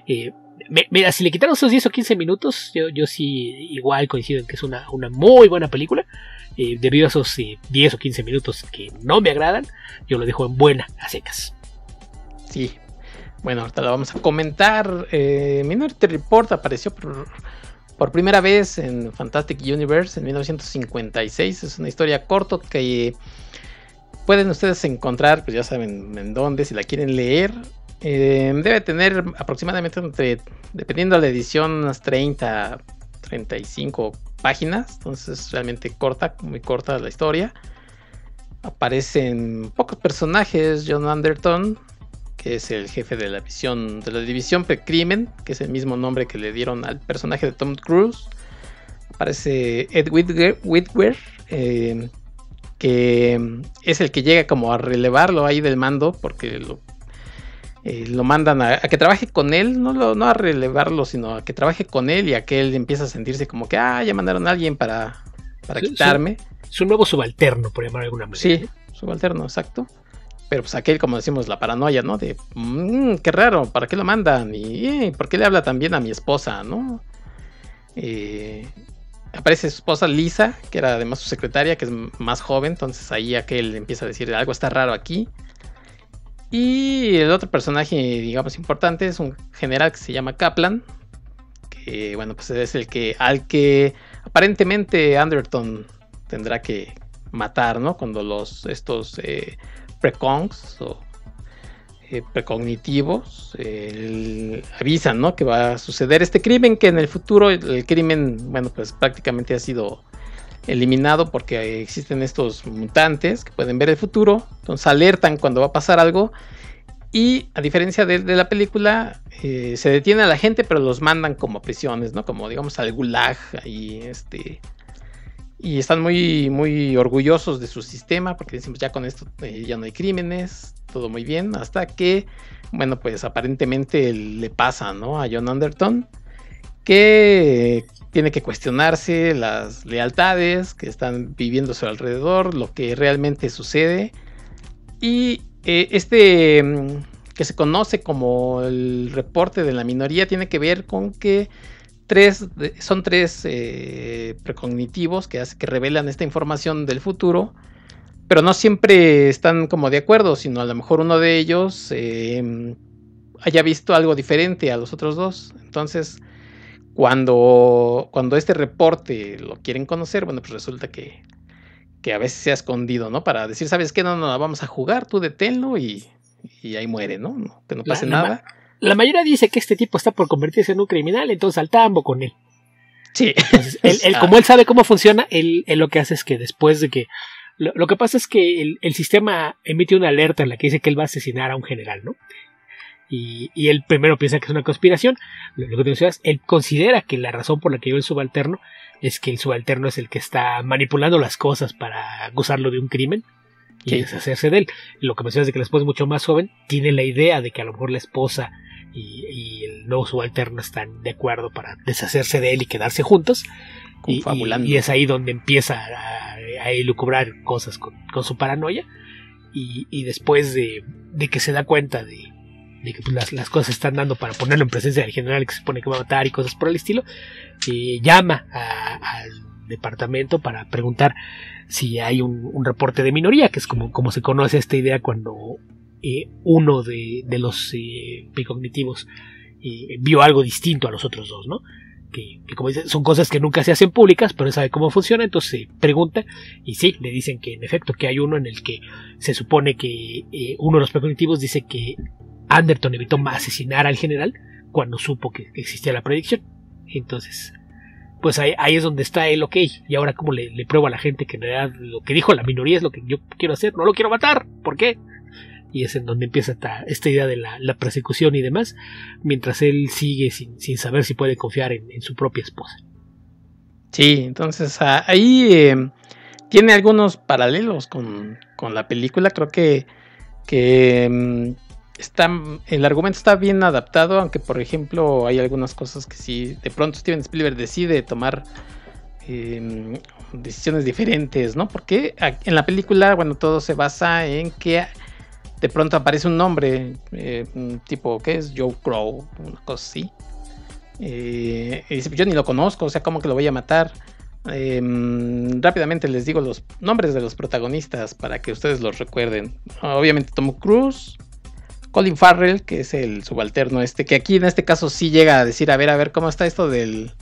Mira, si le quitaron esos 10 o 15 minutos, yo sí igual coincido en que es una muy buena película. Debido a esos 10 o 15 minutos que no me agradan, yo lo dejo en buena, a secas. Sí, bueno, ahorita la vamos a comentar. Minority Report apareció por primera vez en Fantastic Universe en 1956. Es una historia corta que pueden ustedes encontrar, pues ya saben en dónde, si la quieren leer. Debe tener aproximadamente dependiendo de la edición, unas 30, 35 páginas. Entonces realmente corta, muy corta la historia. Aparecen pocos personajes. John Anderton, que es el jefe de la división Precrimen, que es el mismo nombre que le dieron al personaje de Tom Cruise. Aparece Ed Whitwer, que es el que llega como a relevarlo ahí del mando, porque lo mandan a que trabaje con él, no a relevarlo, sino a que trabaje con él, y a que él empieza a sentirse como que ya mandaron a alguien para quitarme. Su nuevo subalterno, por llamar de alguna manera. Sí, subalterno, exacto. Pero pues aquel, como decimos, la paranoia, ¿no? De, qué raro, ¿para qué lo mandan? Y ¿por qué le habla también a mi esposa, no? Aparece su esposa Lisa, que era además su secretaria, que es más joven. Entonces ahí aquel empieza a decir, algo está raro aquí. Y el otro personaje, digamos, importante es un general que se llama Kaplan, que, bueno, pues es al que aparentemente Anderton tendrá que matar, ¿no? Cuando estos precongs o precognitivos avisan, ¿no? Que va a suceder este crimen, que en el futuro el crimen, bueno, pues prácticamente ha sido eliminado porque existen estos mutantes que pueden ver el futuro, entonces alertan cuando va a pasar algo. Y a diferencia de la película, se detiene a la gente, pero los mandan como a prisiones, ¿no? Como digamos al gulag ahí, y están muy, muy orgullosos de su sistema, porque decimos, ya con esto ya no hay crímenes, todo muy bien, hasta que, bueno, pues aparentemente le pasa, ¿no? A John Anderton, que tiene que cuestionarse las lealtades que están viviendo a su alrededor, lo que realmente sucede. Y que se conoce como el reporte de la minoría tiene que ver con que son tres precognitivos que revelan esta información del futuro, pero no siempre están como de acuerdo, sino a lo mejor uno de ellos haya visto algo diferente a los otros dos. Entonces, cuando este reporte lo quieren conocer, bueno, pues resulta que a veces se ha escondido, ¿no? Para decir, ¿sabes qué? No, vamos a jugar, tú deténlo y ahí muere, ¿no? Que no pase nada. La mayoría dice que este tipo está por convertirse en un criminal, entonces al tambo con él. Sí. Entonces, como él sabe cómo funciona, él lo que hace es que después de que... Lo que pasa es que el sistema emite una alerta en la que dice que él va a asesinar a un general, ¿no? Y él primero piensa que es una conspiración. Lo que decías, él considera que la razón por la que lleva el subalterno es que el subalterno es el que está manipulando las cosas para acusarlo de un crimen y deshacerse de él. Lo que mencionas de que la esposa es mucho más joven, tiene la idea de que a lo mejor la esposa y el nuevo subalterno están de acuerdo para deshacerse de él y quedarse juntos. Y es ahí donde empieza a elucubrar cosas con su paranoia. Y después de que se da cuenta de que pues, las cosas se están dando para ponerlo en presencia del general que se supone que va a matar y cosas por el estilo, llama al departamento para preguntar si hay un reporte de minoría, que es como se conoce esta idea cuando uno de los precognitivos vio algo distinto a los otros dos, ¿no? que como dice, son cosas que nunca se hacen públicas, pero él sabe cómo funciona, entonces se pregunta, y sí, le dicen que en efecto que hay uno en el que se supone que uno de los premonitivos dice que Anderton evitó asesinar al general cuando supo que existía la predicción. Entonces, pues ahí es donde está el ok, y ahora como le pruebo a la gente que en realidad lo que dijo la minoría es lo que yo quiero hacer, no lo quiero matar, ¿por qué? Y es en donde empieza esta idea de la persecución y demás, mientras él sigue sin saber si puede confiar en su propia esposa. Sí, entonces ahí tiene algunos paralelos con la película. Creo que el argumento está bien adaptado, aunque por ejemplo hay algunas cosas que sí, de pronto Steven Spielberg decide tomar decisiones diferentes, ¿no? Porque en la película, bueno, todo se basa en que de pronto aparece un nombre, tipo, ¿qué es? Joe Crow, una cosa así. Y dice, yo ni lo conozco, o sea, ¿cómo que lo voy a matar? Rápidamente les digo los nombres de los protagonistas para que ustedes los recuerden. Obviamente Tom Cruise, Colin Farrell, que es el subalterno que aquí en este caso sí llega a decir, a ver, ¿cómo está esto del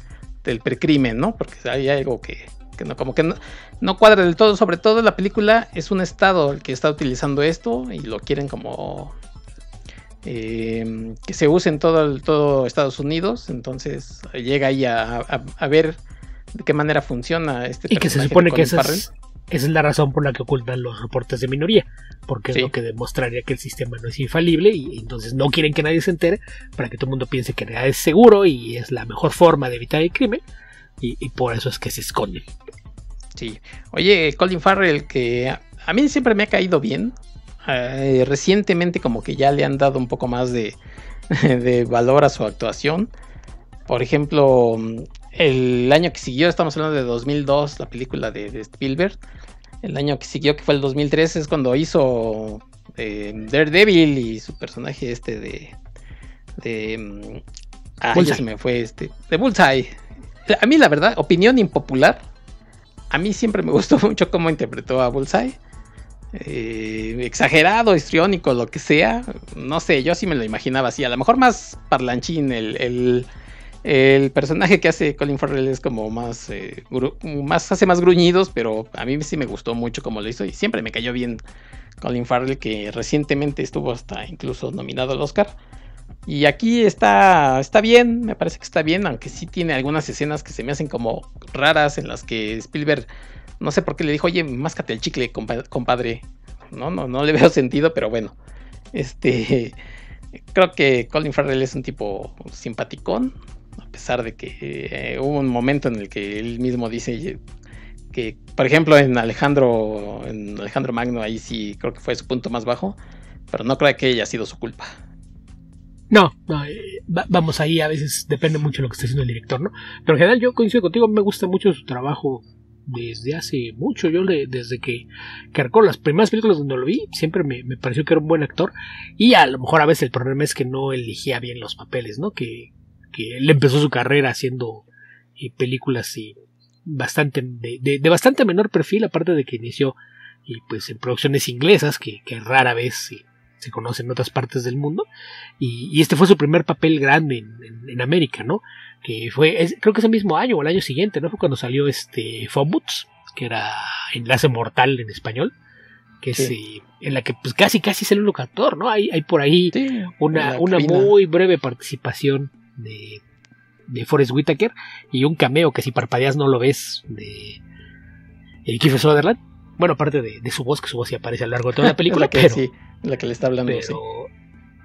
precrimen, ¿no? Porque hay algo que no, como que no cuadra del todo. Sobre todo en la película es un estado el que está utilizando esto y lo quieren como que se use en todo Estados Unidos. Entonces llega ahí a ver de qué manera funciona este personaje. Y que se supone que esa es la razón por la que ocultan los reportes de minoría, porque es lo que demostraría que el sistema no es infalible, y entonces no quieren que nadie se entere para que todo el mundo piense que en realidad es seguro y es la mejor forma de evitar el crimen, y por eso es que se esconden. Sí. Oye, Colin Farrell, que a mí siempre me ha caído bien. Recientemente como que ya le han dado un poco más de valor a su actuación. Por ejemplo, el año que siguió, estamos hablando de 2002, la película de Spielberg. El año que siguió, que fue el 2003, es cuando hizo Daredevil y su personaje ya se me fue de Bullseye. A mí la verdad, opinión impopular, a mí siempre me gustó mucho cómo interpretó a Bullseye. Exagerado, histriónico, lo que sea, no sé, yo sí me lo imaginaba así, a lo mejor más parlanchín. El personaje que hace Colin Farrell es como más hace más gruñidos, pero a mí sí me gustó mucho cómo lo hizo y siempre me cayó bien Colin Farrell, que recientemente estuvo hasta incluso nominado al Oscar. Y aquí está bien, me parece que está bien, aunque sí tiene algunas escenas que se me hacen como raras, en las que Spielberg, no sé por qué le dijo, oye, máscate el chicle, compadre. No le veo sentido, pero bueno. Creo que Colin Farrell es un tipo simpaticón, a pesar de que hubo un momento en el que él mismo dice que, por ejemplo, en Alejandro Magno, ahí sí creo que fue su punto más bajo, pero no creo que haya sido su culpa. No, vamos, ahí a veces depende mucho de lo que esté haciendo el director, ¿no? Pero en general yo coincido contigo, me gusta mucho su trabajo desde hace mucho. Yo desde que recuerdo las primeras películas donde lo vi, siempre me pareció que era un buen actor, y a lo mejor a veces el problema es que no elegía bien los papeles, ¿no? Que él empezó su carrera haciendo películas bastante de bastante menor perfil, aparte de que inició pues en producciones inglesas que rara vez se conocen en otras partes del mundo, y este fue su primer papel grande en América, ¿no? Que creo que ese mismo año o el año siguiente, ¿no? Fue cuando salió Phone Booths, que era Enlace Mortal en español, que es en la que pues casi sale un locutor, ¿no? Hay por ahí una muy breve participación de Forest Whitaker, y un cameo que si parpadeas no lo ves de Kiefer Sutherland. Bueno, aparte de su voz, que su voz sí aparece a lo largo de toda la película, la que le está hablando,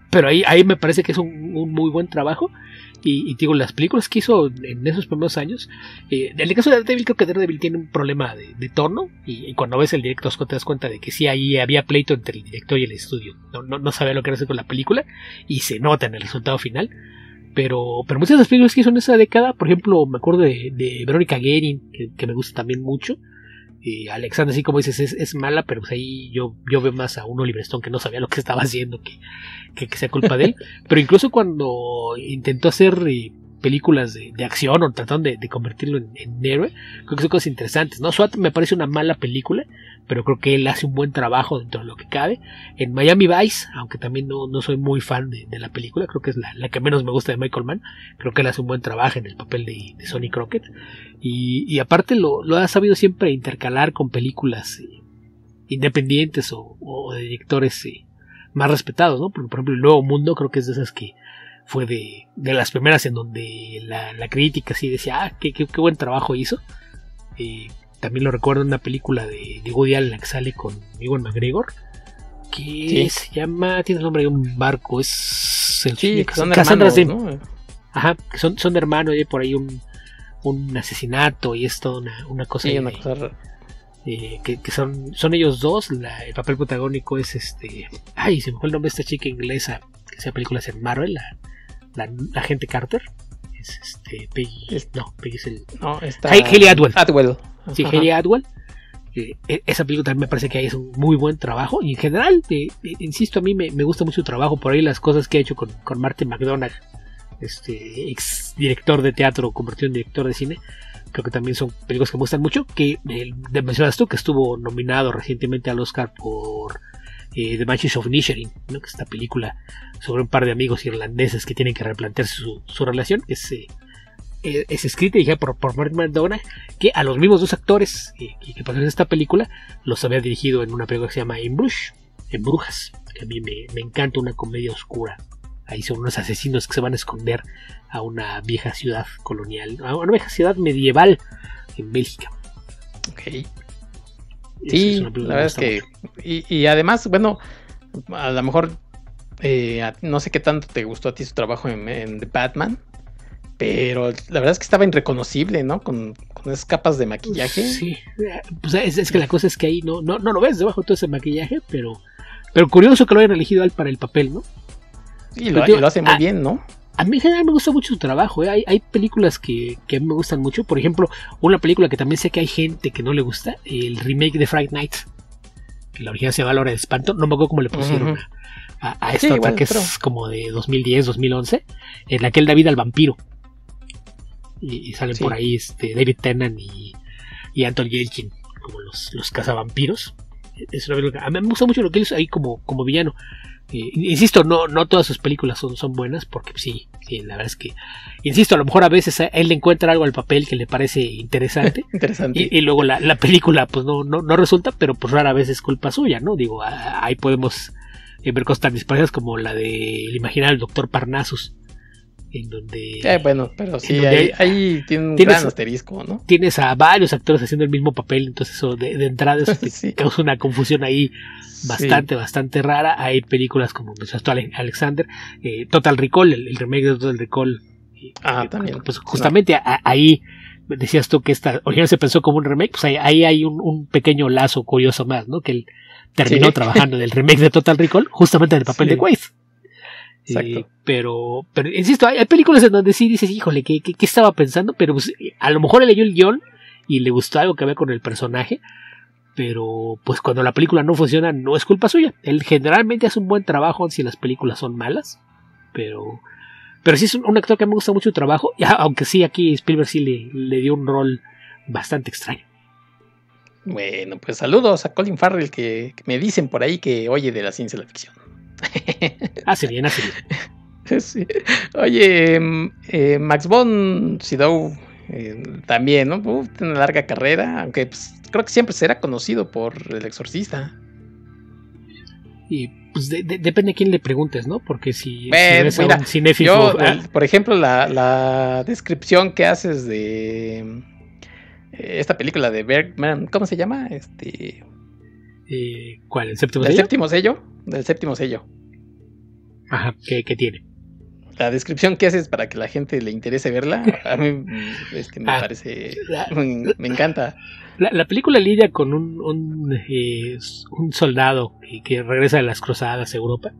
pero ahí me parece que es un muy buen trabajo. Y digo, las películas que hizo en esos primeros años, en el caso de Daredevil, creo que Daredevil tiene un problema de tono, y cuando ves el directo te das cuenta de que sí, ahí había pleito entre el director y el estudio, no sabía lo que hacer con la película, y se nota en el resultado final. Pero muchas de las películas que hizo en esa década, por ejemplo, me acuerdo de Verónica Guerin, que me gusta también mucho. Alexander, así como dices, es mala, pero pues ahí yo veo más a un Oliver Stone que no sabía lo que estaba haciendo que sea culpa de él. Pero incluso cuando intentó hacer películas de acción o tratando de convertirlo en héroe, creo que son cosas interesantes, ¿no? SWAT me parece una mala película, pero creo que él hace un buen trabajo dentro de lo que cabe. En Miami Vice, aunque también no soy muy fan de la película, creo que es la que menos me gusta de Michael Mann, creo que él hace un buen trabajo en el papel de Sonny Crockett, y aparte lo ha sabido siempre intercalar con películas independientes o de directores más respetados, ¿no? Por ejemplo, El Nuevo Mundo creo que es de esas que fue de las primeras en donde la crítica sí decía, qué buen trabajo hizo. También lo recuerdo en una película de Woody Allen en la que sale con Ewan McGregor, que se llama, tiene el nombre de un barco, es el son hermanos, ¿no? Ajá, que son hermanos, y hay por ahí un asesinato y es toda una cosa. Sí, una cosa que son ellos dos. El papel protagónico es se me fue el nombre de esta chica inglesa que hacía películas en Marvel, la agente Carter. Es Peggy. Peggy es el. No, está. Hayley Atwell. Sí, Hayley Atwell. Esa película también me parece que ahí es un muy buen trabajo. Y en general, insisto, a mí me gusta mucho su trabajo. Por ahí las cosas que ha hecho con Martin McDonagh, ex director de teatro convertido en director de cine, creo que también son películas que me gustan mucho. Que mencionas tú que estuvo nominado recientemente al Oscar por The Banshees of Inisherin, ¿no? Que es esta película sobre un par de amigos irlandeses que tienen que replantearse su relación. Es escrita y dirigida por Martin McDonagh, que a los mismos dos actores que pasaron en esta película los había dirigido en una película que se llama En Brujas, que a mí me encanta, una comedia oscura. Ahí son unos asesinos que se van a esconder a una vieja ciudad colonial, a una vieja ciudad medieval en Bélgica. Ok. Sí, la verdad es que y además, bueno, a lo mejor no sé qué tanto te gustó a ti su trabajo en The Batman, pero la verdad es que estaba irreconocible, ¿no? Con esas capas de maquillaje. Sí, pues es que la cosa es que ahí no lo ves debajo de todo ese maquillaje, pero curioso que lo hayan elegido a él para el papel, ¿no? Sí, lo hace muy bien, ¿no? A mí en general me gusta mucho su trabajo, ¿eh? Hay películas que a mí me gustan mucho. Por ejemplo, una película que también sé que hay gente que no le gusta, el remake de Fright Night, que la original se llama La Hora de Espanto. No me acuerdo cómo le pusieron a esta otra, que es como de 2010, 2011, en la que él da vida al vampiro. Y salen por ahí David Tennant y Anton Yelchin como los cazavampiros. Es una película, a mí me gusta mucho lo que él hizo ahí como villano. Insisto, no todas sus películas son buenas, porque sí, la verdad es que, insisto, a lo mejor a veces a él le encuentra algo al papel que le parece interesante, y luego la película pues no resulta, pero pues rara vez es culpa suya, ¿no? Digo, ahí podemos ver cosas tan disparadas como la de El Imaginal Doctor Parnassus, en donde bueno, pero sí, ahí tiene un gran asterisco, ¿no? Tienes a varios actores haciendo el mismo papel, entonces eso de entrada eso te causa una confusión ahí bastante rara. Hay películas como Alexander, Total Recall, el remake de Total Recall, también, pues justamente ahí decías tú que esta original se pensó como un remake, pues ahí hay un pequeño lazo curioso más, ¿no? Que él terminó trabajando en el remake de Total Recall justamente en el papel de Quaid. Exacto. Pero insisto, hay películas en donde sí dices, híjole, ¿qué estaba pensando? Pero pues, a lo mejor él leyó el guión y le gustó algo que había con el personaje, pero pues cuando la película no funciona no es culpa suya. Él generalmente hace un buen trabajo si las películas son malas, pero sí es un actor que me gusta mucho su trabajo, aunque sí aquí Spielberg sí le dio un rol bastante extraño. Bueno, pues saludos a Colin Farrell, que me dicen por ahí que oye de la ciencia de la ficción. Hace bien. Sí. Oye, Max von Sydow también, ¿no? Tiene una larga carrera, aunque pues, creo que siempre será conocido por El Exorcista. Y pues depende a quién le preguntes, ¿no? Porque si eres un cinéfilo... por ejemplo, la descripción que haces de esta película de Bergman, ¿cómo se llama? ¿Cuál? ¿El séptimo sello? Del séptimo sello. Ajá, ¿qué tiene? La descripción que haces para que la gente le interese verla, a mí me parece... me encanta. La película lidia con un soldado que regresa de las cruzadas a Europa,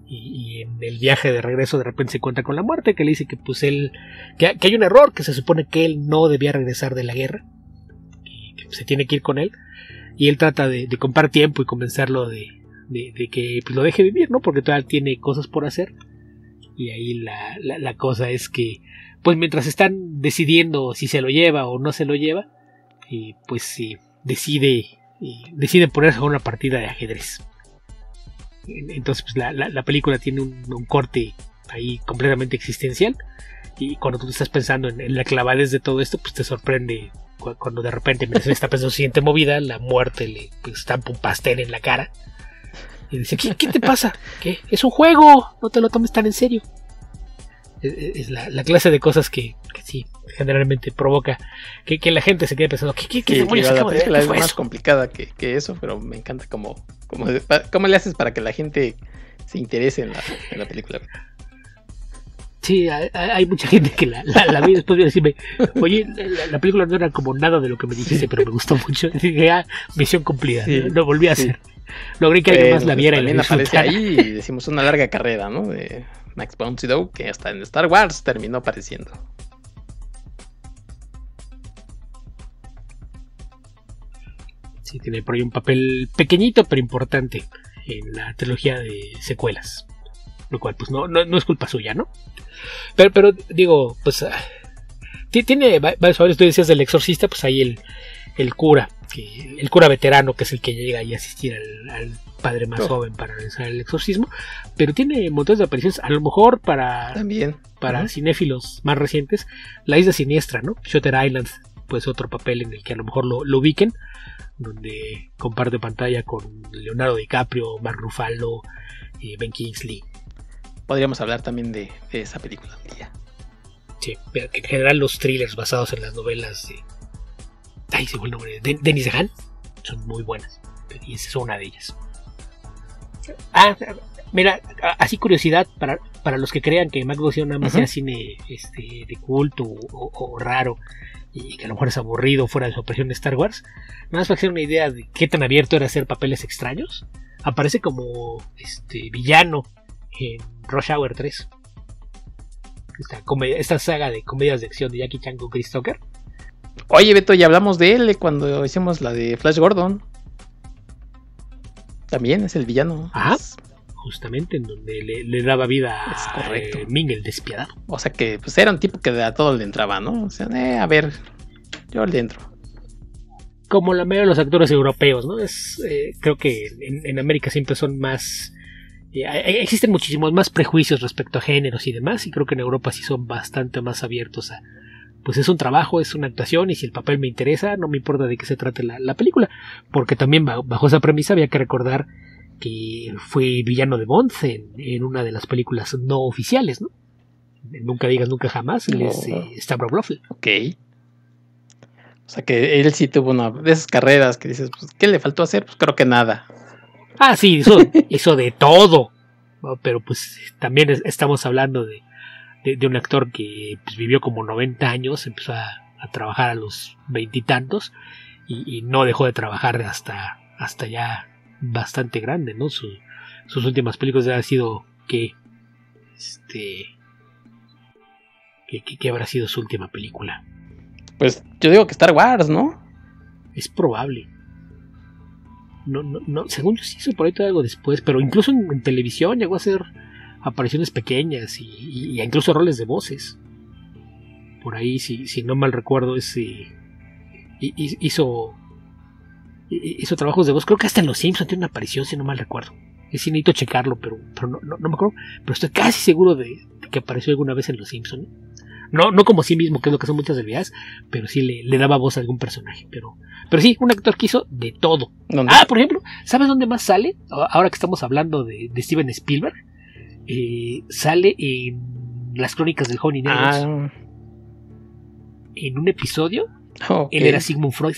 y en el viaje de regreso de repente se encuentra con la muerte, que le dice que pues que hay un error, que se supone que él no debía regresar de la guerra, que se tiene que ir con él, y él trata de comprar tiempo y convencerlo de que pues, lo deje vivir, ¿no? Porque todavía tiene cosas por hacer, Y ahí la cosa es que, pues mientras están decidiendo si se lo lleva o no se lo lleva, pues sí, decide ponerse a una partida de ajedrez. Entonces pues la película tiene un corte ahí completamente existencial, y cuando tú estás pensando en la clavadez de todo esto, pues te sorprende cuando de repente mientras está pensando en su siguiente movida, la muerte le estampa un pastel en la cara y dice, ¿qué te pasa? ¿Qué? Es un juego, no te lo tomes tan en serio. Es la clase de cosas que sí, generalmente provoca que la gente se quede pensando, ¿qué demonios acabo de ver? Es más complicada que eso, pero me encanta cómo le haces para que la gente se interese en la película. Sí, hay mucha gente que la vi después de decirme, oye, la película no era como nada de lo que me dijiste, pero me gustó mucho. Y dije, misión cumplida, sí, no volví a hacer. Logré que alguien más la viera y la aparece ahí y decimos una larga carrera, ¿no? De Max von Sydow, que hasta en Star Wars terminó apareciendo. Sí, tiene por ahí un papel pequeñito pero importante en la trilogía de secuelas, lo cual pues no es culpa suya, ¿no? Pero digo, pues tiene varios favores. Tú decías del exorcista, pues ahí el cura veterano, que es el que llega ahí a asistir al padre más joven para realizar el exorcismo, pero tiene montones de apariciones, a lo mejor para cinéfilos más recientes, La Isla Siniestra, ¿no? Shutter Island, pues otro papel en el que a lo mejor lo ubiquen, donde comparte pantalla con Leonardo DiCaprio, Mark Ruffalo, Ben Kingsley. Podríamos hablar también de esa película. Sí, pero que en general los thrillers basados en las novelas de... Ay, se fue el nombre. Denis Dehaene son muy buenas. Y esa es una de ellas. Mira, así curiosidad para los que crean que Mac Bocción nada más sea cine de culto o raro, y que a lo mejor es aburrido fuera de su aparición de Star Wars. Nada más para hacer una idea de qué tan abierto era hacer papeles extraños. Aparece como villano en Rush Hour 3. Esta saga de comedias de acción de Jackie Chan con Chris Tucker. Oye, Beto, ya hablamos de él cuando hicimos la de Flash Gordon. También es el villano. Justamente en donde le daba vida a Ming el despiadado. O sea que pues era un tipo que a todo le entraba, ¿no? O sea, a ver, yo le entro. Como la mayoría de los actores europeos, ¿no? Creo que en América siempre son más... existen muchísimos más prejuicios respecto a géneros y demás, y creo que en Europa sí son bastante más abiertos a... Pues es un trabajo, es una actuación, y si el papel me interesa, no me importa de qué se trate la película, porque también bajo esa premisa había que recordar que fue villano de Bond en una de las películas no oficiales, ¿no? Nunca digas nunca jamás, él es Stavro Blofeld. Ok. O sea que él sí tuvo una de esas carreras que dices, pues, ¿qué le faltó hacer? Pues creo que nada. Sí, hizo de todo, ¿no? Pero pues también estamos hablando de un actor que pues, vivió como 90 años, empezó a trabajar a los 20 y tantos, y no dejó de trabajar hasta ya bastante grande, ¿no? Sus últimas películas han sido ¿qué habrá sido su última película? Pues yo digo que Star Wars, ¿no? Es probable. No, según yo sí hizo por ahí todo algo después, pero incluso en televisión llegó a hacer apariciones pequeñas y incluso roles de voces. Por ahí, si no mal recuerdo, hizo trabajos de voz. Creo que hasta en Los Simpsons tiene una aparición, si no mal recuerdo. Sí necesito checarlo, pero no me acuerdo. Pero estoy casi seguro de que apareció alguna vez en Los Simpsons. No como sí mismo, que es lo que son muchas delgadas, pero sí le daba voz a algún personaje. Pero sí, un actor que hizo de todo. ¿Dónde? Por ejemplo, ¿sabes dónde más sale? Ahora que estamos hablando de Steven Spielberg, sale en Las Crónicas del Honey Negros. En un episodio, él era Sigmund Freud.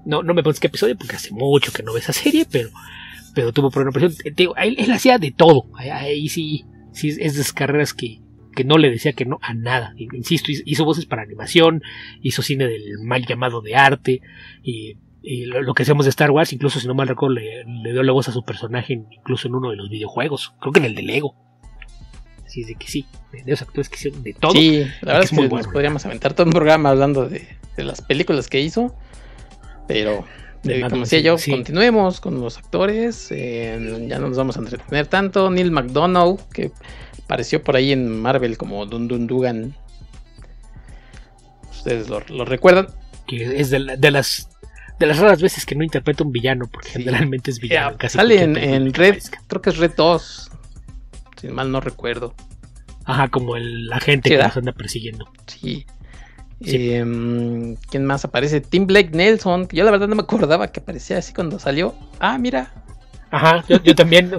No me pones qué episodio porque hace mucho que no veo esa serie, pero tuvo por una presión. Él hacía de todo. Ahí sí es de esas carreras que no le decía que no a nada. Insisto, hizo voces para animación, hizo cine del mal llamado de arte, y lo que hacemos de Star Wars, incluso si no mal recuerdo, le dio la voz a su personaje incluso en uno de los videojuegos, creo que en el de Lego. Así es de que sí, de esos actores que hicieron de todo. Sí, la verdad es que muy nos bueno. podríamos aventar todo un programa hablando de las películas que hizo, pero como decía yo, sí. continuemos con los actores. Ya no nos vamos a entretener tanto. Neil McDonough, que apareció por ahí en Marvel como Dun Dugan. Ustedes lo recuerdan. Que es de las raras veces que no interpreta un villano, porque generalmente es villano. Casi sale en Red, creo que es Red 2, si mal no recuerdo. Ajá, como el agente que nos anda persiguiendo. Sí. ¿Quién más aparece? Tim Blake Nelson, que yo la verdad no me acordaba que aparecía así cuando salió. Ah, mira. Ajá, yo también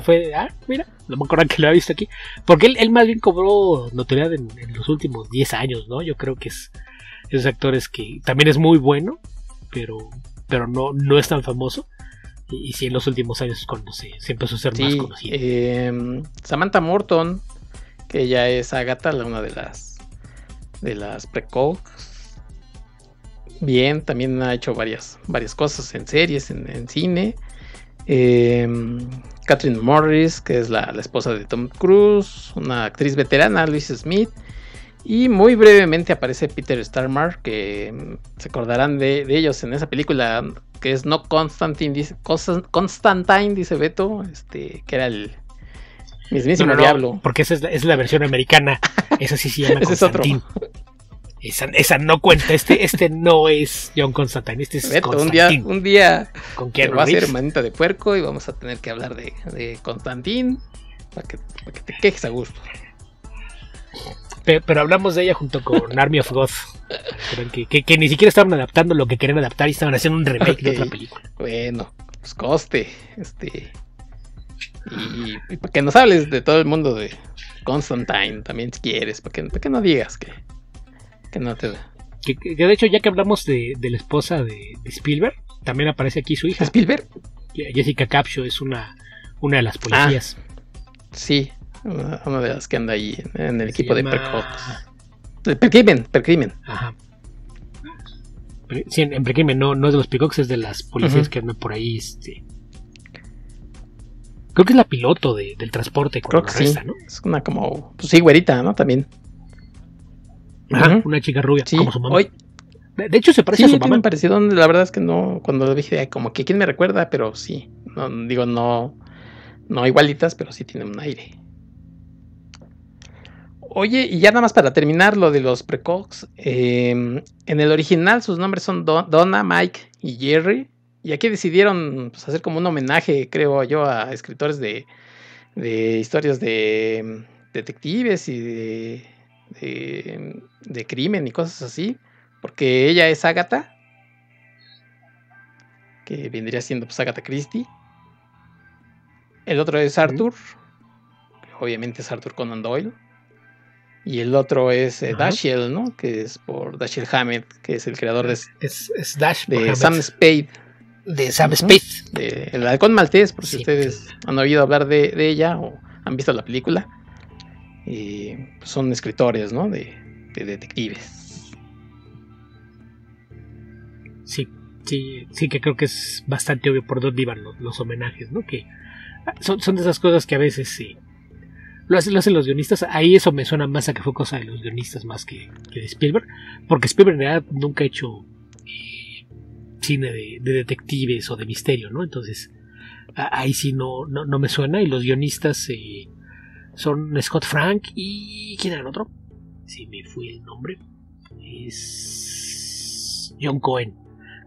mira, no me acuerdo que lo había visto aquí. Porque él más bien cobró notoriedad en los últimos 10 años, ¿no? Yo creo que es esos actores que también es muy bueno, pero no es tan famoso. Y sí, en los últimos años es cuando se empezó a ser más conocido. Samantha Morton, que ella es Agatha, una de las precogs. Bien, también ha hecho varias cosas en series, en cine. Catherine Morris, que es la esposa de Tom Cruise, una actriz veterana, Louise Smith. Y muy brevemente aparece Peter Stormare, que se acordarán de ellos en esa película que es No Constantine, dice Beto, que era el mismísimo diablo. Porque esa es la versión americana. Esa sí se llama Constantine. Esa no cuenta. Este no es John Constantine. Este es Beto, Constantine. Un día ¿Con te va a hacer manita de puerco y vamos a tener que hablar de Constantine para que te quejes a gusto. Pero hablamos de ella junto con Army of God. Que ni siquiera estaban adaptando lo que querían adaptar y estaban haciendo un remake de otra película. Bueno, pues coste. Y para que nos hables de todo el mundo de Constantine también si quieres, para que no digas que no te da. Que de hecho, ya que hablamos de la esposa de Spielberg, también aparece aquí su hija. ¿Spielberg? Jessica Capshaw es una de las policías. Sí, una de las que anda ahí en el equipo de Precrimen. Ajá. Sí, en Precrimen no es de los Precogs, es de las policías que andan por ahí. Creo que es la piloto del transporte. Creo que sí, ¿no? Es una como, pues sí, güerita, ¿no? También. Ajá, una chica rubia, sí, como su mamá. De hecho, se parece a su mamá. Sí, me pareció, la verdad es que no, cuando lo dije, como que quién me recuerda, pero sí. No igualitas, pero sí tiene un aire. Oye, y ya nada más para terminar lo de los precogs, en el original sus nombres son Donna, Mike y Jerry, y aquí decidieron pues, hacer como un homenaje, creo yo, a escritores de historias de detectives y de crimen y cosas así, porque ella es Agatha, que vendría siendo pues Agatha Christie. El otro es Arthur, que obviamente es Arthur Conan Doyle. Y el otro es Dashiell, ¿no? Que es por Dashiell Hammett, que es el creador de Sam Spade. De Sam Spade. De El Halcón Maltés, por si ustedes han oído hablar de ella o han visto la película. Y pues son escritores, ¿no? De detectives. Sí, que creo que es bastante obvio por dónde iban los homenajes, ¿no? Que son de esas cosas que a veces sí. Lo hacen los guionistas. Ahí eso me suena más a que fue cosa de los guionistas más que de Spielberg. Porque Spielberg en realidad nunca ha hecho cine de detectives o de misterio, ¿no? Entonces, ahí sí no me suena. Y los guionistas son Scott Frank y... ¿quién era el otro? Si me fue el nombre. Es John Cohen.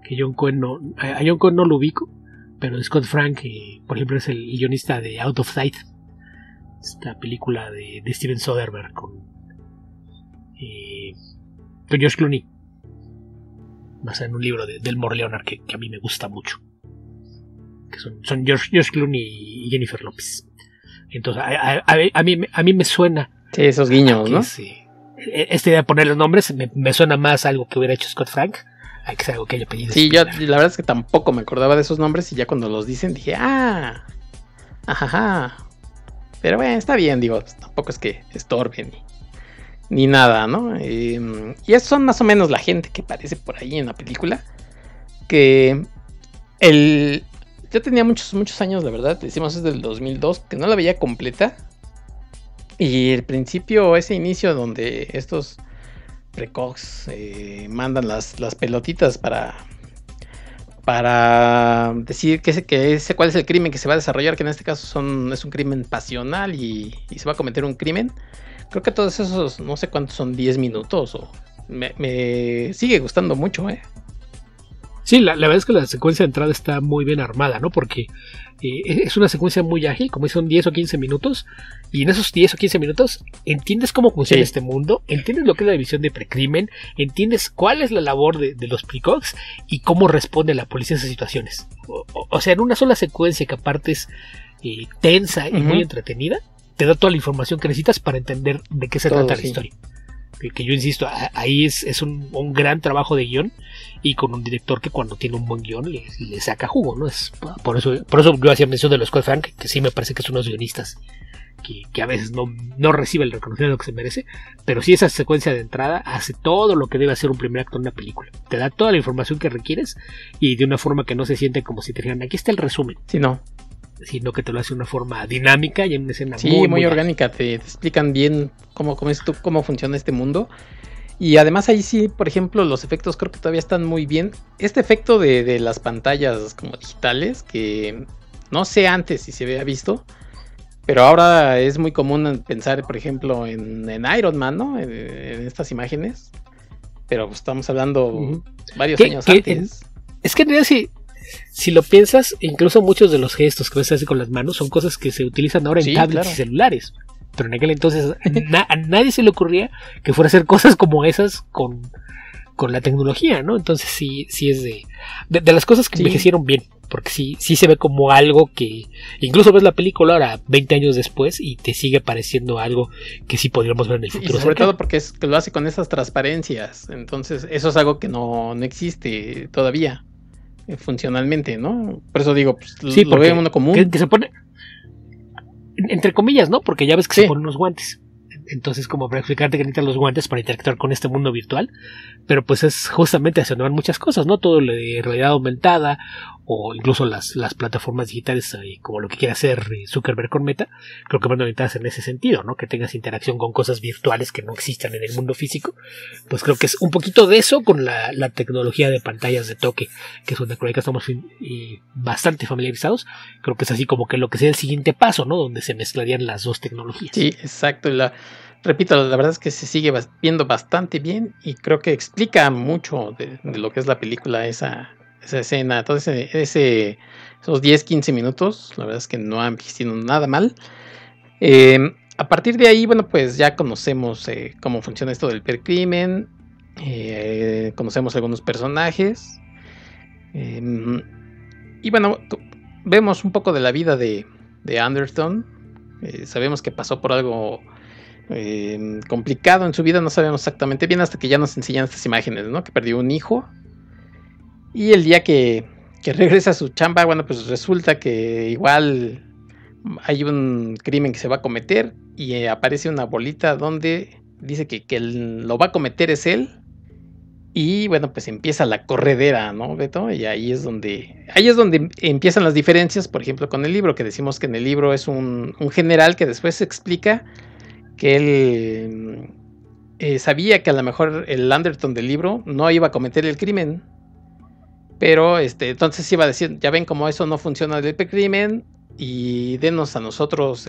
Que John Cohen a John Cohen no lo ubico. Pero Scott Frank, por ejemplo, es el guionista de Out of Sight. Esta película de Steven Soderbergh con George Clooney, basada en un libro de Delmore Leonard que a mí me gusta mucho, que son George Clooney y Jennifer Lopez. Entonces a mí me suena esos guiños, ¿no? Esta idea de poner los nombres me suena más a algo que hubiera hecho Scott Frank a que sea algo que haya pedido. Sí, yo la verdad es que tampoco me acordaba de esos nombres y ya cuando los dicen dije ajá. Pero bueno, está bien, digo, tampoco es que estorben ni nada, ¿no? Y esos son más o menos la gente que aparece por ahí en la película. Que yo tenía muchos años, la verdad, decimos es del 2002, que no la veía completa. Y el principio, ese inicio donde estos precogs mandan las pelotitas para para decir cuál es el crimen que se va a desarrollar, que en este caso es un crimen pasional y se va a cometer un crimen. Creo que todos esos, no sé cuántos son, 10 minutos me sigue gustando mucho, Sí, la verdad es que la secuencia de entrada está muy bien armada, ¿no? Porque es una secuencia muy ágil, como son 10 o 15 minutos, y en esos 10 o 15 minutos entiendes cómo funciona este mundo, entiendes lo que es la división de precrimen, entiendes cuál es la labor de los precogs y cómo responde la policía a esas situaciones. O sea, en una sola secuencia que aparte es tensa y muy entretenida, te da toda la información que necesitas para entender de qué se trata la historia. Que yo insisto, ahí es un gran trabajo de guión y con un director que cuando tiene un buen guión le saca jugo, ¿no? Por eso yo hacía mención de los Scott Frank, que sí me parece que son unos guionistas que a veces no recibe el reconocimiento que se merece, pero sí esa secuencia de entrada hace todo lo que debe hacer un primer actor en una película. Te da toda la información que requieres y de una forma que no se siente como si te dijeran, aquí está el resumen. Sí, no. Sino que te lo hace de una forma dinámica y en una escena muy orgánica. Te explican bien cómo funciona este mundo. Y además ahí sí, por ejemplo, los efectos creo que todavía están muy bien. Este efecto de las pantallas como digitales, que no sé antes si se había visto, pero ahora es muy común pensar, por ejemplo, en Iron Man, ¿no? En estas imágenes. Pero estamos hablando varios años antes. Es que en realidad si lo piensas, incluso muchos de los gestos que ves así con las manos son cosas que se utilizan ahora en tablets y celulares. Pero en aquel entonces a nadie se le ocurría que fuera a hacer cosas como esas con la tecnología, ¿no? Entonces sí es de las cosas que envejecieron bien. Porque sí se ve como algo que incluso ves la película ahora 20 años después y te sigue pareciendo algo que sí podríamos ver en el futuro. Y sobre todo porque que lo hace con esas transparencias. Entonces eso es algo que no existe todavía funcionalmente, ¿no? Por eso digo, pues, lo ve uno común. Que se pone entre comillas, ¿no? Porque ya ves que se ponen unos guantes. Entonces, como para explicarte que necesitas los guantes para interactuar con este mundo virtual, pero pues es justamente hacia donde van muchas cosas, ¿no? Todo lo de realidad aumentada o incluso las plataformas digitales como lo que quiere hacer Zuckerberg con Meta, creo que van orientadas en ese sentido, ¿no? Que tengas interacción con cosas virtuales que no existan en el mundo físico. Pues creo que es un poquito de eso con la tecnología de pantallas de toque, que es una con la que estamos bastante familiarizados. Creo que es así como que lo que sea el siguiente paso, ¿no? Donde se mezclarían las dos tecnologías. Sí, exacto. Repito, la verdad es que se sigue viendo bastante bien y creo que explica mucho de lo que es la película, esa escena, todo esos 10-15 minutos, la verdad es que no han visto nada mal. A partir de ahí, bueno, pues ya conocemos cómo funciona esto del precrimen, conocemos algunos personajes, y bueno, vemos un poco de la vida de Anderton. Sabemos que pasó por algo complicado en su vida, no sabemos exactamente bien hasta que ya nos enseñan estas imágenes, ¿no? Que perdió un hijo y el día que regresa a su chamba, bueno, pues resulta que igual hay un crimen que se va a cometer y aparece una bolita donde dice que lo va a cometer es él. Y bueno, pues empieza la corredera, ¿no, Beto? Y ahí es donde empiezan las diferencias, por ejemplo, con el libro, que decimos que en el libro es un general que después se explica que él sabía que a lo mejor el Anderton del libro no iba a cometer el crimen, pero entonces iba a decir, ya ven cómo eso no funciona del crimen y denos a nosotros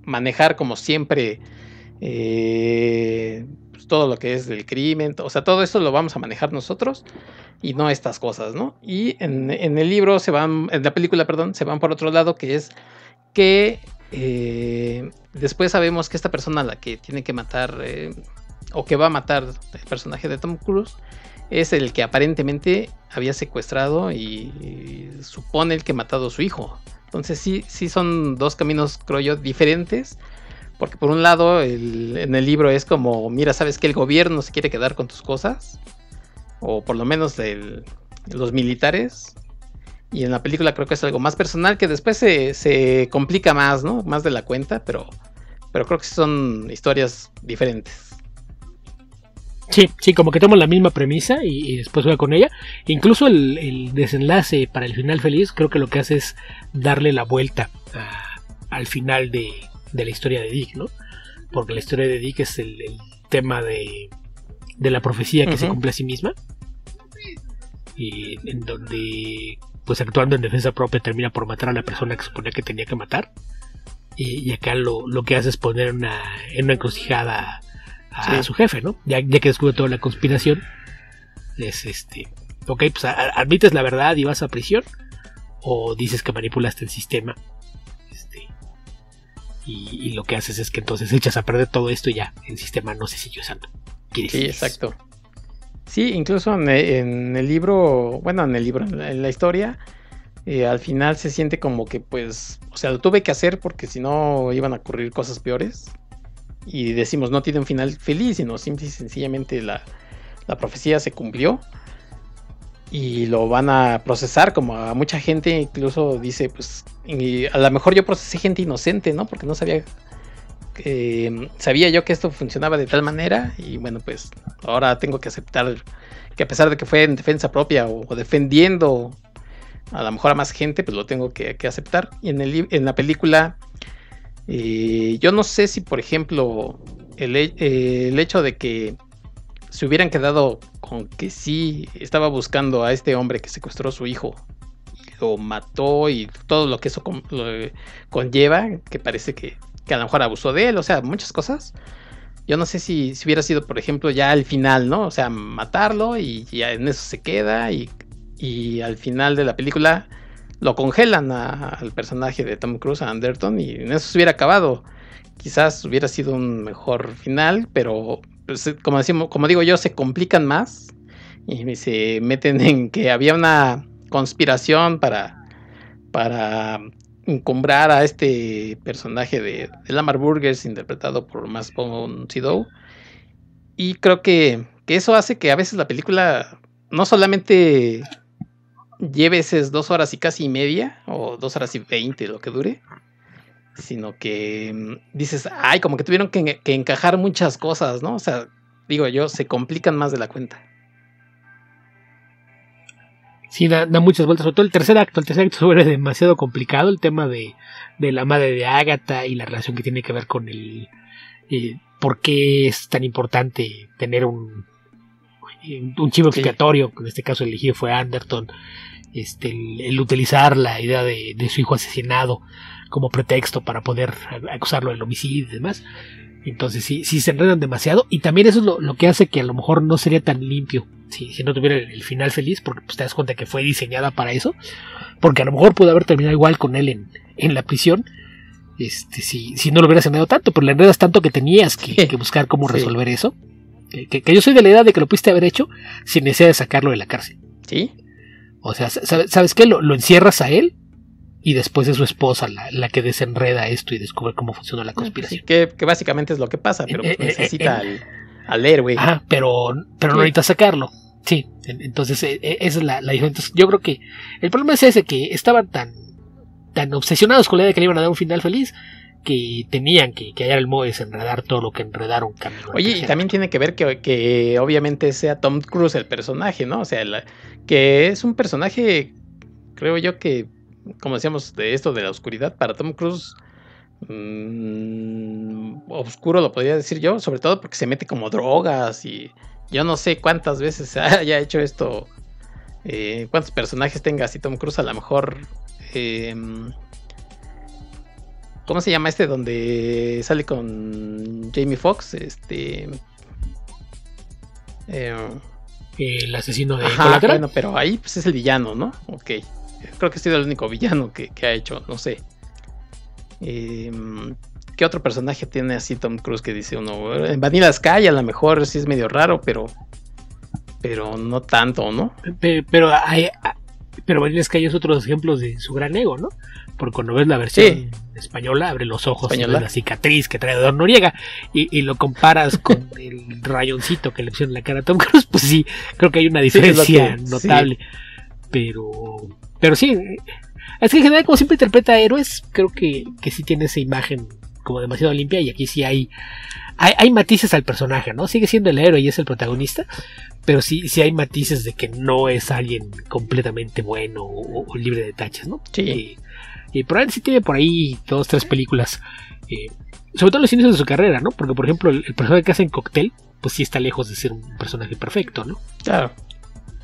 manejar como siempre pues todo lo que es del crimen, o sea, todo esto lo vamos a manejar nosotros y no estas cosas, ¿no? Y en el libro en la película, perdón, se van por otro lado, que es que después sabemos que esta persona a la que tiene que matar o que va a matar el personaje de Tom Cruise es el que aparentemente había secuestrado y supone el que ha matado a su hijo. Entonces sí son dos caminos, creo yo, diferentes. Porque por un lado, en el libro es como, mira, sabes que el gobierno se quiere quedar con tus cosas. O por lo menos los militares. Y en la película creo que es algo más personal, que después se complica más, ¿no? Más de la cuenta, pero creo que son historias diferentes. Sí, como que toman la misma premisa y después juega con ella. Incluso el desenlace para el final feliz, creo que lo que hace es darle la vuelta al final de la historia de Dick, ¿no? Porque la historia de Dick es el tema de la profecía que se cumple a sí misma. en donde pues actuando en defensa propia termina por matar a la persona que suponía que tenía que matar, y acá lo que hace es poner en una encrucijada a su jefe, ¿no? Ya que descubre toda la conspiración, es ok, pues admites la verdad y vas a prisión, o dices que manipulaste el sistema, y lo que haces es que entonces echas a perder todo esto y ya el sistema no se siguió usando. Sí, exacto. Sí, incluso en el libro, en la historia, al final se siente como que pues, o sea, lo tuve que hacer porque si no iban a ocurrir cosas peores. Y decimos, no tiene un final feliz, sino simple y sencillamente la profecía se cumplió. Y lo van a procesar, como a mucha gente incluso dice, pues, a lo mejor yo procesé gente inocente, ¿no? Porque no sabía yo que esto funcionaba de tal manera, y bueno, pues ahora tengo que aceptar que a pesar de que fue en defensa propia o defendiendo a lo mejor a más gente, pues lo tengo que aceptar. Y en la película, yo no sé si, por ejemplo, el hecho de que se hubieran quedado con que sí estaba buscando a este hombre que secuestró a su hijo y lo mató y todo lo que eso conlleva, que parece que a lo mejor abusó de él, o sea, muchas cosas. Yo no sé si hubiera sido, por ejemplo, ya al final, ¿no? O sea, matarlo y ya en eso se queda, y al final de la película lo congelan al personaje de Tom Cruise, a Anderton, y en eso se hubiera acabado. Quizás hubiera sido un mejor final, pero pues, como digo yo, se complican más y se meten en que había una conspiración para encumbrar a este personaje de Lamar Burgess, interpretado por Mads von Sydow, y creo que eso hace que a veces la película no solamente lleve esas 2 horas y casi media o 2 horas y 20, lo que dure, sino que dices, ay, como que tuvieron que encajar muchas cosas, ¿no? O sea, digo yo, se complican más de la cuenta. Sí, da muchas vueltas, sobre todo el tercer acto se vuelve demasiado complicado, el tema de la madre de Agatha y la relación que tiene que ver con por qué es tan importante tener un chivo expiatorio, que en este caso elegido fue Anderton, el utilizar la idea de su hijo asesinado como pretexto para poder acusarlo del homicidio y demás. Entonces sí se enredan demasiado, y también eso es lo que hace que a lo mejor no sería tan limpio si no tuviera el final feliz, porque pues te das cuenta que fue diseñada para eso, porque a lo mejor pudo haber terminado igual con él en la prisión, si no lo hubieras enredado tanto, pero le enredas tanto que tenías que buscar cómo resolver eso, que yo soy de la idea de que lo pudiste haber hecho sin necesidad de sacarlo de la cárcel. Sí. O sea, ¿sabes qué? Lo encierras a él, y después es su esposa la que desenreda esto y descubre cómo funciona la conspiración. Que básicamente es lo que pasa, pero necesita al héroe. Ajá, pero no necesita sacarlo. Sí, entonces esa es la diferencia. Entonces, yo creo que el problema es ese, que estaban tan obsesionados con la idea de que le iban a dar un final feliz, que tenían que hallar el modo de desenredar todo lo que enredaron camino. Oye, y también tiene que ver que obviamente sea Tom Cruise el personaje, ¿no? O sea, que es un personaje, creo yo que, como decíamos, de esto de la oscuridad, para Tom Cruise, oscuro lo podría decir yo, sobre todo porque se mete como drogas, y yo no sé cuántas veces haya hecho esto, cuántos personajes tenga así Tom Cruise. A lo mejor, ¿cómo se llama donde sale con Jamie Foxx? El asesino de Colateral. Bueno, pero ahí pues es el villano, ¿no? Ok. Creo que ha sido el único villano que ha hecho, no sé. ¿Qué otro personaje tiene así Tom Cruise que dice uno? En Vanilla Sky a lo mejor sí es medio raro, pero no tanto, ¿no? Pero Vanilla Sky es otro ejemplo de su gran ego, ¿no? Porque cuando ves la versión española, abre los ojos y ves la cicatriz que trae Eduardo Noriega, y lo comparas con el rayoncito que le pusieron en la cara a Tom Cruise, pues sí, creo que hay una diferencia notable. Sí. Pero sí, es que en general, como siempre interpreta a héroes, creo que sí tiene esa imagen como demasiado limpia, y aquí sí hay matices al personaje, ¿no? Sigue siendo el héroe y es el protagonista, pero sí hay matices de que no es alguien completamente bueno o libre de tachas, ¿no? Sí. Y probablemente sí tiene por ahí 2, 3 películas, sobre todo en los inicios de su carrera, ¿no? Porque, por ejemplo, el personaje que hace en Cocktail, pues sí está lejos de ser un personaje perfecto, ¿no? Claro.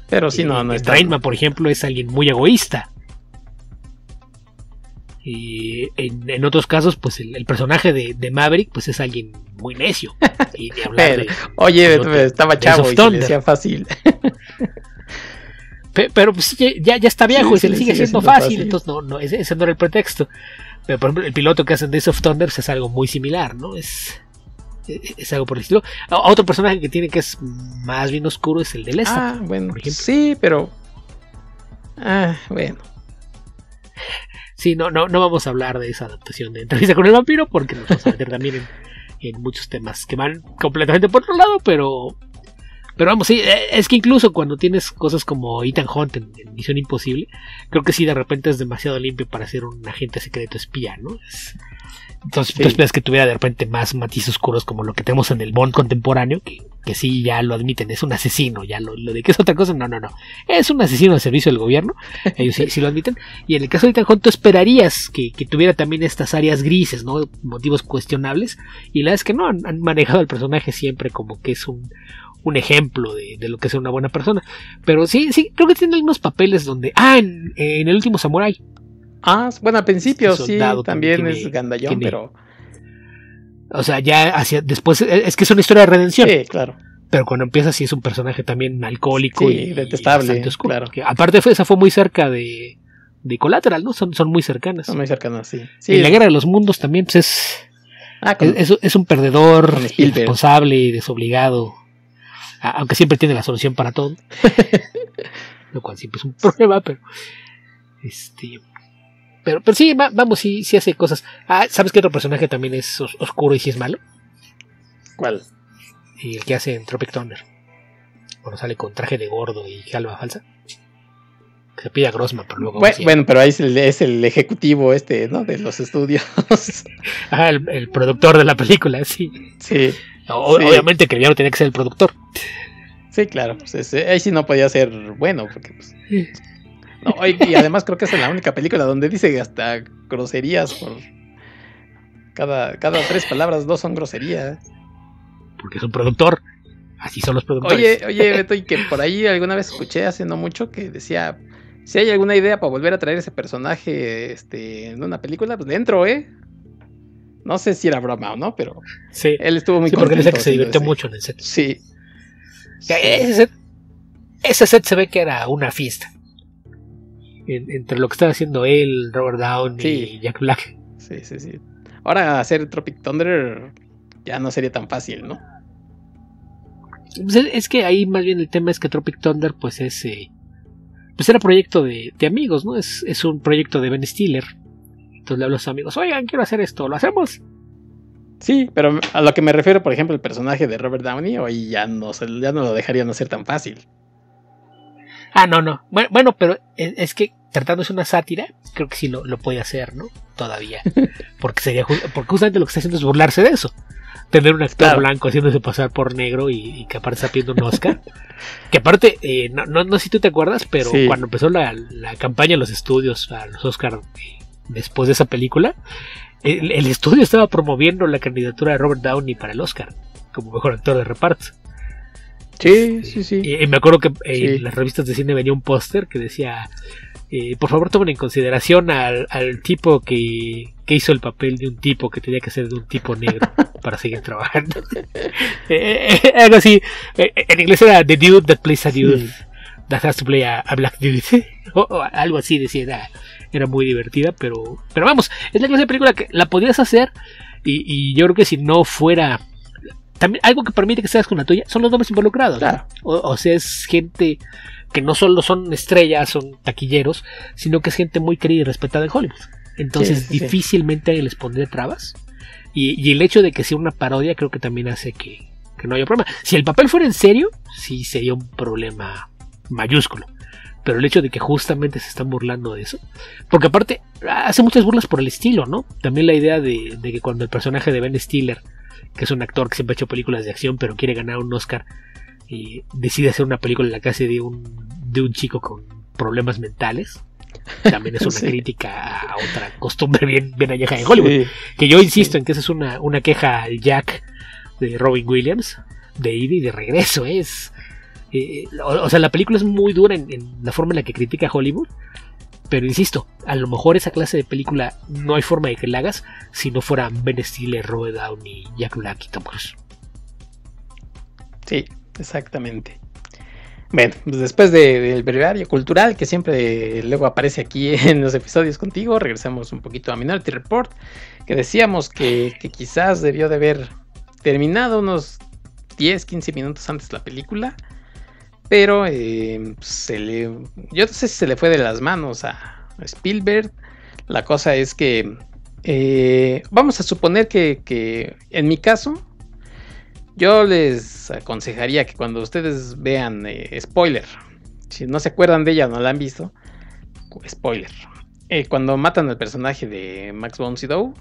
Pero sí, no está. Rainman, por ejemplo, es alguien muy egoísta. Y en otros casos, pues el personaje de Maverick, pues es alguien muy necio. Y ni hablar estaba chavo y se le decía fácil. Pero pues ya está viejo y se le sigue siendo fácil. Entonces ese no era el pretexto. Pero por ejemplo, el piloto que hacen Days of Thunder es algo muy similar, ¿no? Es algo por el estilo. Otro personaje que tiene que es más bien oscuro es el de Lestat. Bueno, por ejemplo. Sí, pero bueno. Sí, no vamos a hablar de esa adaptación de Entrevista con el Vampiro porque nos vamos a meter también en muchos temas que van completamente por otro lado, pero vamos, sí, es que incluso cuando tienes cosas como Ethan Hunt en Misión Imposible, creo que sí de repente es demasiado limpio para ser un agente secreto espía, ¿no? Entonces tú esperas que tuviera de repente más matices oscuros como lo que tenemos en el Bond contemporáneo, que sí ya lo admiten, es un asesino, ya lo de que es otra cosa, no, es un asesino al servicio del gobierno, ellos sí lo admiten, y en el caso de Ethan Hunt tú esperarías que tuviera también estas áreas grises, ¿no? Motivos cuestionables, y la verdad es que no, han manejado al personaje siempre como que es un ejemplo de lo que es una buena persona, pero sí, creo que tiene algunos papeles donde, en El Último Samurái. Bueno, al principio sí, también es gandallón, pero... O sea, ya hacia después es que es una historia de redención. Sí, claro. Pero cuando empieza sí es un personaje también alcohólico y detestable, claro. Que aparte esa fue muy cerca de Collateral, ¿no? Son muy cercanas. Son muy cercanas, sí. Y la Guerra de los Mundos también pues es un perdedor irresponsable y desobligado. Aunque siempre tiene la solución para todo. Lo cual siempre es un problema, pero Pero sí, vamos, sí hace cosas. ¿Sabes qué otro personaje también es oscuro y sí es malo? ¿Cuál? Y el que hace en Tropic Thunder. Cuando sale con traje de gordo y calva falsa. Se pide a Grossman, pero luego... Bueno, pero ahí es el ejecutivo ¿no? De los estudios. El productor de la película, sí. Sí. Obviamente que el villano tenía que ser el productor. Sí, claro. Pues ahí sí no podía ser bueno, porque pues... No, y además creo que es la única película donde dice hasta groserías por cada 3 palabras, 2 son groserías. Porque es un productor. Así son los productores. Oye, Beto, y que por ahí alguna vez escuché hace no mucho que decía, si hay alguna idea para volver a traer ese personaje en una película, pues dentro, No sé si era broma o no, pero sí, él estuvo muy contento. Sí, porque él se divirtió mucho en el set. Sí. Ese set se ve que era una fiesta. Entre lo que están haciendo él, Robert Downey y Jack Black. Sí. Ahora hacer Tropic Thunder ya no sería tan fácil, ¿no? Pues es que ahí más bien el tema es que Tropic Thunder pues era proyecto de amigos, ¿no? Es un proyecto de Ben Stiller. Entonces le hablo a sus amigos, oigan, quiero hacer esto, ¿lo hacemos? Sí, pero a lo que me refiero, por ejemplo, el personaje de Robert Downey, hoy ya no lo dejarían hacer tan fácil. No. Bueno, pero es que tratándose una sátira, creo que sí lo puede hacer, ¿no? Todavía. Porque justamente lo que está haciendo es burlarse de eso. Tener un actor blanco haciéndose pasar por negro y que aparte está pidiendo un Oscar. Que aparte, no sé si tú te acuerdas, pero cuando empezó la campaña en los estudios a los Oscar después de esa película, el estudio estaba promoviendo la candidatura de Robert Downey para el Oscar como mejor actor de reparto. Sí. Y me acuerdo que en las revistas de cine venía un póster que decía por favor tomen en consideración al tipo que hizo el papel de un tipo que tenía que ser de un tipo negro para seguir trabajando. Algo así. En inglés era The Dude That Plays a Dude That Has to Play a Black Dude. o algo así decía. Era muy divertida, pero vamos, es la clase de película que la podías hacer y yo creo que si no fuera... También algo que permite que seas con la tuya son los nombres involucrados. Claro. O sea, es gente que no solo son estrellas, son taquilleros, sino que es gente muy querida y respetada en Hollywood. Entonces difícilmente alguien les pondría trabas. Y el hecho de que sea una parodia creo que también hace que no haya problema. Si el papel fuera en serio, sí sería un problema mayúsculo. Pero el hecho de que justamente se están burlando de eso, porque aparte hace muchas burlas por el estilo, ¿no? También la idea de que cuando el personaje de Ben Stiller, que es un actor que siempre ha hecho películas de acción pero quiere ganar un Oscar, y decide hacer una película en la clase de un chico con problemas mentales, también es una crítica a otra costumbre bien añeja en Hollywood, que yo insisto en que esa es una queja al Jack de Robin Williams, de ida y de regreso, es O sea, la película es muy dura en la forma en la que critica a Hollywood. Pero insisto, a lo mejor esa clase de película no hay forma de que la hagas si no fueran Ben Stiller, Robert Downey, Jack Black y Tom Cruise. Sí, exactamente. Bueno, pues después del breviario cultural que siempre luego aparece aquí en los episodios contigo, regresamos un poquito a Minority Report, que decíamos que quizás debió de haber terminado unos 10-15 minutos antes la película, pero yo no sé si se le fue de las manos a Spielberg. La cosa es que vamos a suponer que en mi caso, yo les aconsejaría que cuando ustedes vean spoiler, si no se acuerdan de ella, no la han visto, spoiler, cuando matan al personaje de Max von Sydow,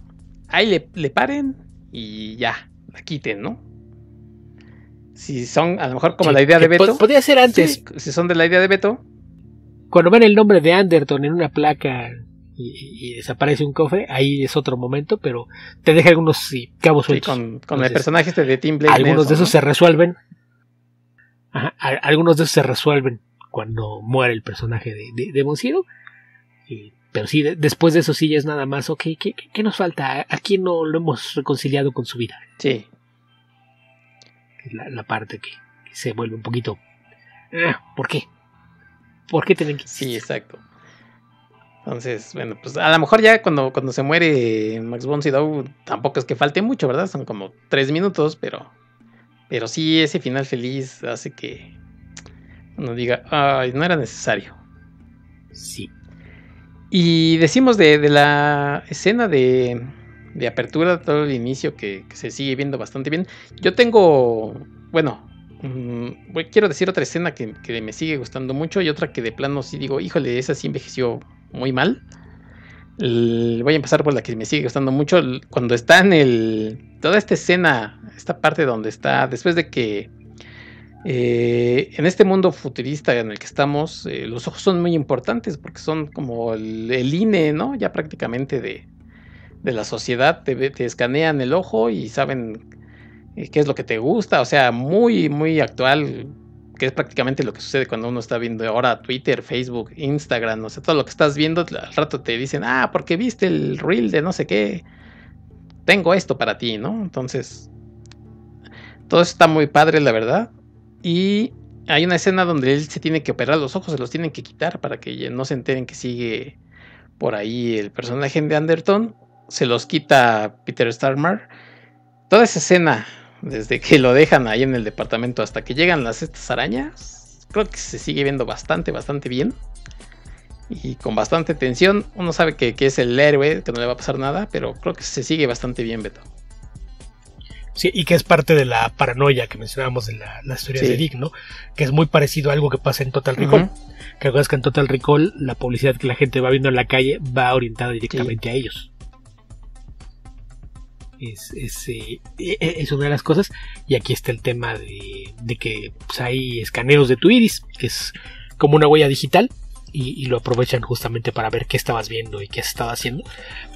ahí le paren y ya, la quiten, ¿no? Si son a lo mejor como Sí, la idea de Beto, podría ser antes. si son de la idea de Beto, Cuando ven el nombre de Anderton en una placa y desaparece un cofre, ahí es otro momento, pero te deja algunos cabos sí, sueltos. con Entonces, el personaje este de Tim Blake algunos de Nelson, esos se resuelven. Ajá, algunos de esos se resuelven cuando muere el personaje de Von Sydow. Pero sí, después de eso sí ya es nada más, ok, ¿qué nos falta? ¿A quién no lo hemos reconciliado con su vida? sí. La parte que se vuelve un poquito... ¿Por qué? ¿Por qué tienen que...? Sí, exacto. Entonces, bueno, pues a lo mejor ya cuando se muere Max von Sydow tampoco es que falte mucho, ¿verdad? Son como 3 minutos, pero sí ese final feliz hace que uno diga, ay, no era necesario. Sí. Y decimos de la escena de apertura, todo el inicio que se sigue viendo bastante bien. Yo tengo, bueno, quiero decir otra escena que me sigue gustando mucho y otra que de plano sí digo, híjole, esa sí envejeció muy mal. Voy a empezar por la que me sigue gustando mucho. Cuando está toda esta escena, esta parte donde está, después de que en este mundo futurista en el que estamos, los ojos son muy importantes porque son como el INE, ¿no? Ya prácticamente de la sociedad, te escanean el ojo y saben qué es lo que te gusta, o sea, muy, muy actual, que es prácticamente lo que sucede cuando uno está viendo ahora Twitter, Facebook, Instagram, o sea, todo lo que estás viendo, al rato te dicen, porque viste el reel de no sé qué, tengo esto para ti, ¿no? Entonces, todo eso está muy padre, la verdad, y hay una escena donde él se tiene que operar los ojos, se los tienen que quitar para que no se enteren que sigue por ahí el personaje de Anderton. Se los quita Peter Stormare. Toda esa escena, desde que lo dejan ahí en el departamento hasta que llegan estas arañas, creo que se sigue viendo bastante bien. Y con bastante tensión. Uno sabe que es el héroe, que no le va a pasar nada, pero creo que se sigue bastante bien, Beto. Sí, y que es parte de la paranoia que mencionábamos de la historia de Dick, ¿no? Que es muy parecido a algo que pasa en Total Recall. Que acuerdas que en Total Recall la publicidad que la gente va viendo en la calle va orientada directamente a ellos. Es una de las cosas. Y aquí está el tema de que pues, hay escaneos de tu iris, que es como una huella digital, y lo aprovechan justamente para ver qué estabas viendo y qué has estado haciendo.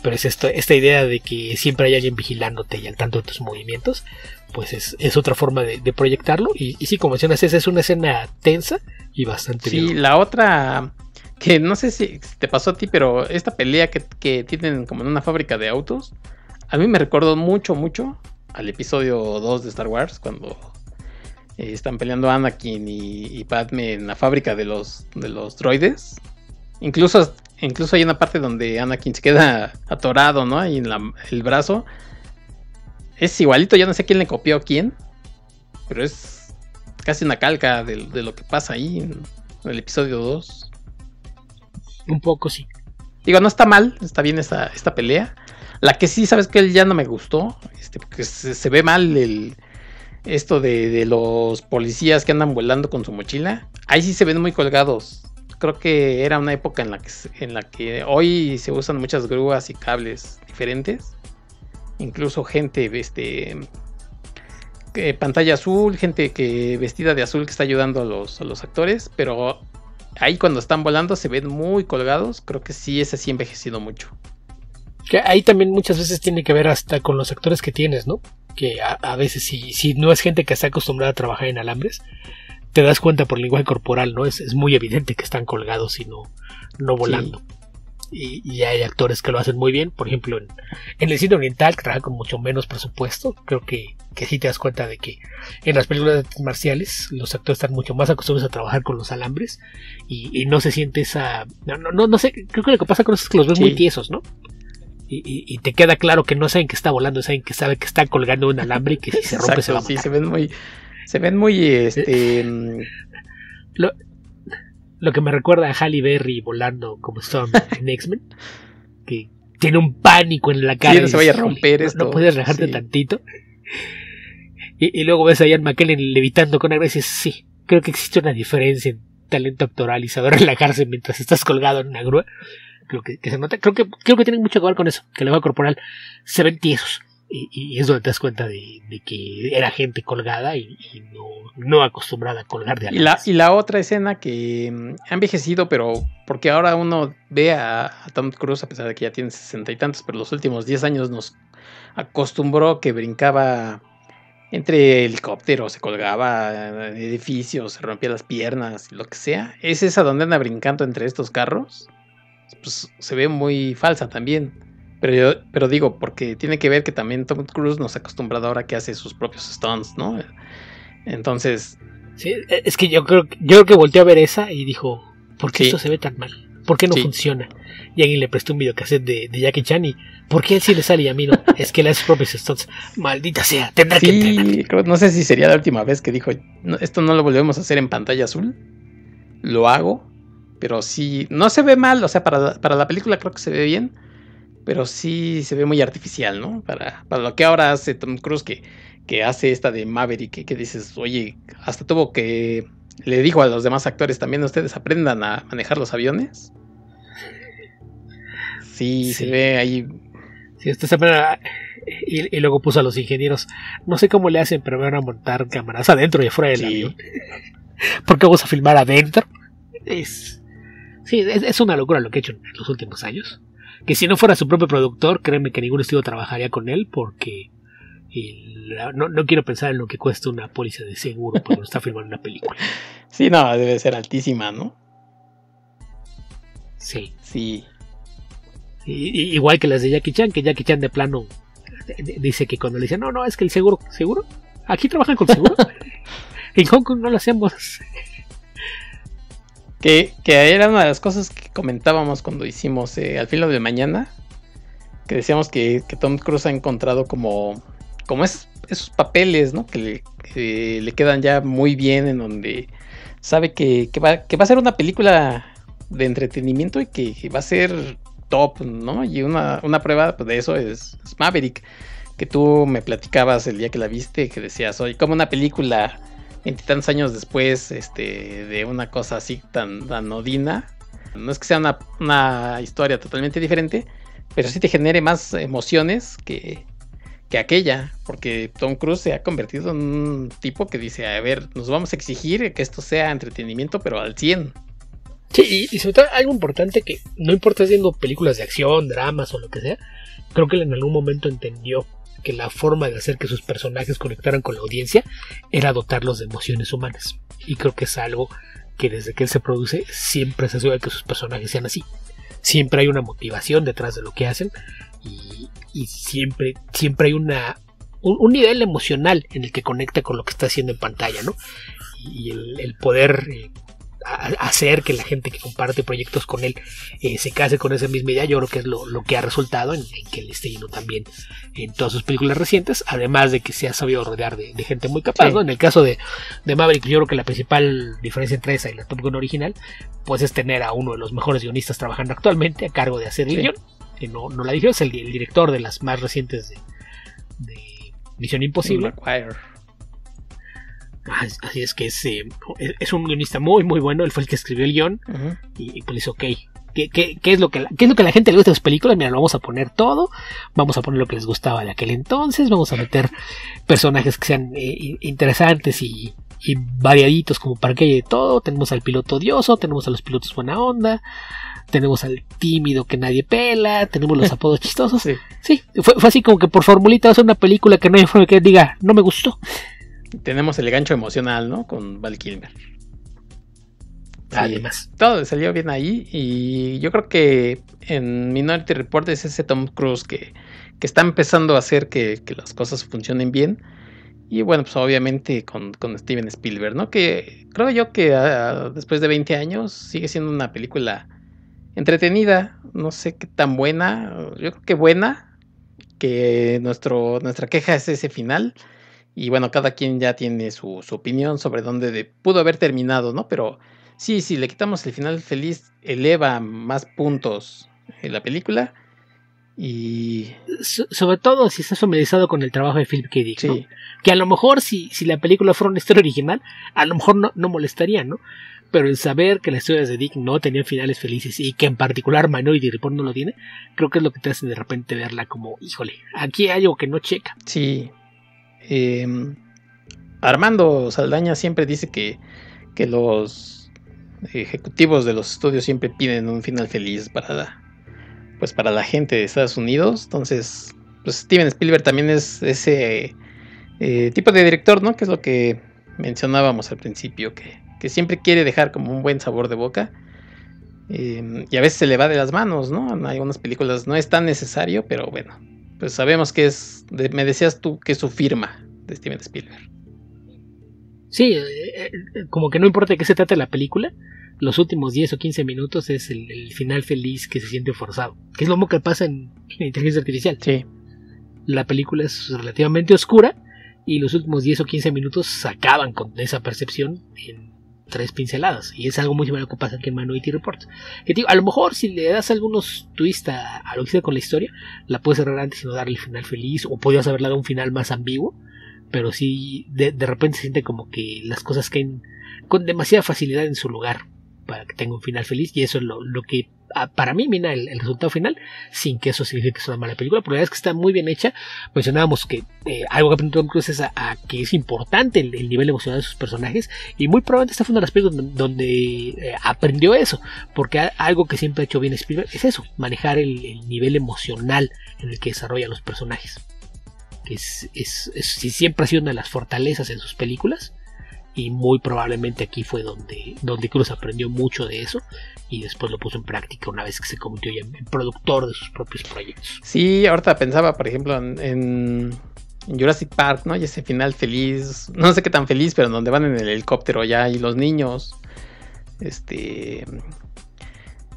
Pero es esta idea de que siempre hay alguien vigilándote y al tanto de tus movimientos, pues es otra forma de proyectarlo. Y sí, como mencionas, esa es una escena tensa y bastante bien. Sí, la otra, que no sé si te pasó a ti, pero esta pelea que tienen como en una fábrica de autos, a mí me recordó mucho al episodio 2 de Star Wars, cuando están peleando Anakin y Padme en la fábrica de los droides. Incluso hay una parte donde Anakin se queda atorado, ¿no? Ahí en el brazo. Es igualito, yo no sé quién le copió a quién, pero es casi una calca de lo que pasa ahí en el episodio 2. Un poco, sí. Digo, no está mal, está bien esta pelea. La que sí, sabes que ya no me gustó, porque se ve mal esto de los policías que andan volando con su mochila. Ahí sí se ven muy colgados. Creo que era una época en la que hoy se usan muchas grúas y cables diferentes. Incluso gente pantalla azul, gente vestida de azul que está ayudando a los actores. Pero ahí cuando están volando se ven muy colgados. Creo que sí, ese sí ha envejecido mucho. Que ahí también muchas veces tiene que ver hasta con los actores que tienes, ¿no? Que a veces si no es gente que está acostumbrada a trabajar en alambres, te das cuenta por el lenguaje corporal, ¿no? Es muy evidente que están colgados y no volando. Y hay actores que lo hacen muy bien. Por ejemplo, en el cine oriental, que trabaja con mucho menos presupuesto, creo que sí te das cuenta de que en las películas de artes marciales los actores están mucho más acostumbrados a trabajar con los alambres y no se siente esa... No sé, creo que lo que pasa con eso es que los ves muy tiesos, ¿no? Y te queda claro que no saben que está volando, saben que sabe que está colgando un alambre y que si se rompe se va a matar. Sí, se ven muy Lo que me recuerda a Halle Berry volando como Storm en X-Men, que tiene un pánico en la cara. Sí, no se vaya a romper esto. No puedes relajarte tantito. Y luego ves a Ian McKellen levitando con agua y dices, sí, creo que existe una diferencia en talento actoral y saber relajarse mientras estás colgado en una grúa. Creo que se nota. Creo que tiene mucho que ver con eso, que el lenguaje corporal se ven tiesos. Y es donde te das cuenta de que era gente colgada y no acostumbrada a colgar de algo. Y la otra escena que ha envejecido, pero porque ahora uno ve a Tom Cruise, a pesar de que ya tiene 60 y tantos, pero los últimos 10 años nos acostumbró que brincaba entre helicópteros, se colgaba de edificios, se rompía las piernas, lo que sea. Es esa donde anda brincando entre estos carros. Pues se ve muy falsa también. Pero digo, porque tiene que ver que también Tom Cruise nos ha acostumbrado ahora que hace sus propios stunts, ¿no? Entonces... Sí, es que yo creo que volteó a ver esa y dijo, ¿por qué esto se ve tan mal? ¿Por qué no funciona? Y alguien le prestó un videocassette de Jackie Chan y ¿por qué él sí le sale y a mí no? Es que le hace sus propios stunts. Maldita sea, tendrá que entrenar. No sé si sería la última vez que dijo, esto no lo volvemos a hacer en pantalla azul. Lo hago, pero sí, no se ve mal, o sea, para la película creo que se ve bien. Pero sí se ve muy artificial, ¿no? Para lo que ahora hace Tom Cruise, que hace esta de Maverick, que dices, oye, hasta tuvo que... Le dijo a los demás actores también, ustedes aprendan a manejar los aviones. Sí. Se ve ahí... Sí, y luego puso a los ingenieros, no sé cómo le hacen, pero van a montar cámaras adentro y afuera del avión. ¿Por qué vamos a filmar adentro? Es una locura lo que ha hecho en los últimos años. Que si no fuera su propio productor, créeme que ningún estudio trabajaría con él porque no quiero pensar en lo que cuesta una póliza de seguro cuando está filmando una película. Sí, no, debe ser altísima, ¿no? Sí. Igual que las de Jackie Chan, que Jackie Chan de plano dice que cuando le dicen, no, es que el seguro, aquí trabajan con seguro. En Hong Kong no lo hacemos. Que era una de las cosas que comentábamos cuando hicimos Al filo de mañana, que decíamos que Tom Cruise ha encontrado como esos papeles, ¿no? Que le quedan ya muy bien, en donde sabe que va a ser una película de entretenimiento y que va a ser top, ¿no? Y una prueba de eso es Maverick, que tú me platicabas el día que la viste, que decías, oye, como una película... 20 y tantos años después de una cosa así tan anodina, no es que sea una historia totalmente diferente, pero sí te genere más emociones que aquella, porque Tom Cruise se ha convertido en un tipo que dice, a ver, nos vamos a exigir que esto sea entretenimiento, pero al 100. Sí, y sobre todo algo importante, que no importa haciendo películas de acción, dramas o lo que sea, creo que él en algún momento entendió que la forma de hacer que sus personajes conectaran con la audiencia era dotarlos de emociones humanas. Y creo que es algo que desde que él se produce siempre se asegura que sus personajes sean así. Siempre hay una motivación detrás de lo que hacen y siempre hay un nivel emocional en el que conecta con lo que está haciendo en pantalla, ¿no? Y el poder hacer que la gente que comparte proyectos con él se case con esa misma idea, yo creo que es lo que ha resultado en que él esté yendo también en todas sus películas recientes, además de que se ha sabido rodear de gente muy capaz, ¿no? En el caso de Maverick, yo creo que la principal diferencia entre esa y la Top Gun original pues es tener a uno de los mejores guionistas trabajando actualmente a cargo de hacer el guión, que no la dirigió, es el director de las más recientes de Misión Imposible. Así es que es un guionista muy muy bueno. Él fue el que escribió el guión. Y pues dice, ok, ¿qué es lo que a la gente le gusta de las películas? Mira, lo vamos a poner todo. Vamos a poner lo que les gustaba de aquel entonces. Vamos a meter personajes que sean interesantes y variaditos, como para que haya de todo. Tenemos al piloto odioso, tenemos a los pilotos buena onda, tenemos al tímido que nadie pela, tenemos los apodos chistosos. Sí, fue así como que por formulita va a ser una película que no hay forma que diga no me gustó. Tenemos el gancho emocional, ¿no? Con Val Kilmer. Sí, Además. todo le salió bien ahí. Y yo creo que en Minority Report es ese Tom Cruise que está empezando a hacer que las cosas funcionen bien. Y bueno, pues obviamente con Steven Spielberg, ¿no? Que creo yo que después de 20 años sigue siendo una película entretenida. No sé qué tan buena. Yo creo que buena. Que nuestra queja es ese final. Y bueno, cada quien ya tiene su opinión sobre dónde pudo haber terminado, ¿no? Pero sí, si le quitamos el final feliz, eleva más puntos en la película. Y Sobre todo si estás familiarizado con el trabajo de Philip K. Dick, sí, ¿no? Que a lo mejor si la película fuera una historia original, a lo mejor no molestaría, ¿no? Pero el saber que las historias de Dick no tenían finales felices y que en particular Minority Report no lo tiene, creo que es lo que te hace de repente verla como, híjole, aquí hay algo que no checa. sí. Armando Saldaña siempre dice que los ejecutivos de los estudios siempre piden un final feliz para la gente de Estados Unidos. Entonces, pues Steven Spielberg también es ese tipo de director, ¿no? Que es lo que mencionábamos al principio, que siempre quiere dejar como un buen sabor de boca. Y a veces se le va de las manos, ¿no? En algunas películas no es tan necesario, pero bueno, pues sabemos que me decías tú que es su firma de Steven Spielberg. Sí, como que no importa de qué se trate la película, los últimos 10 o 15 minutos es el final feliz que se siente forzado, que es lo mismo que pasa en inteligencia artificial. Sí. La película es relativamente oscura y los últimos 10 o 15 minutos acaban con esa percepción en 3 pinceladas, y es algo muy similar a lo que pasa aquí en Minority Report. Que digo, a lo mejor si le das algunos twists a lo que sea con la historia, la puedes cerrar antes y no darle el final feliz, o podrías haberle dado un final más ambiguo, pero sí de repente se siente como que las cosas caen con demasiada facilidad en su lugar para que tenga un final feliz, y eso es lo que para mí mina el resultado final, sin que eso signifique que es una mala película. Pero la verdad es que está muy bien hecha. Mencionábamos que algo que aprendió Tom Cruise es a que es importante el nivel emocional de sus personajes, y muy probablemente esta fue una de las películas donde aprendió eso, porque algo que siempre ha hecho bien Spielberg es eso, manejar el nivel emocional en el que desarrolla los personajes, que siempre ha sido una de las fortalezas en sus películas. Y muy probablemente aquí fue donde Cruise aprendió mucho de eso y después lo puso en práctica una vez que se convirtió ya en productor de sus propios proyectos. Sí, ahorita pensaba, por ejemplo, en Jurassic Park, ¿no? Y ese final feliz, no sé qué tan feliz, pero donde van en el helicóptero ya y los niños,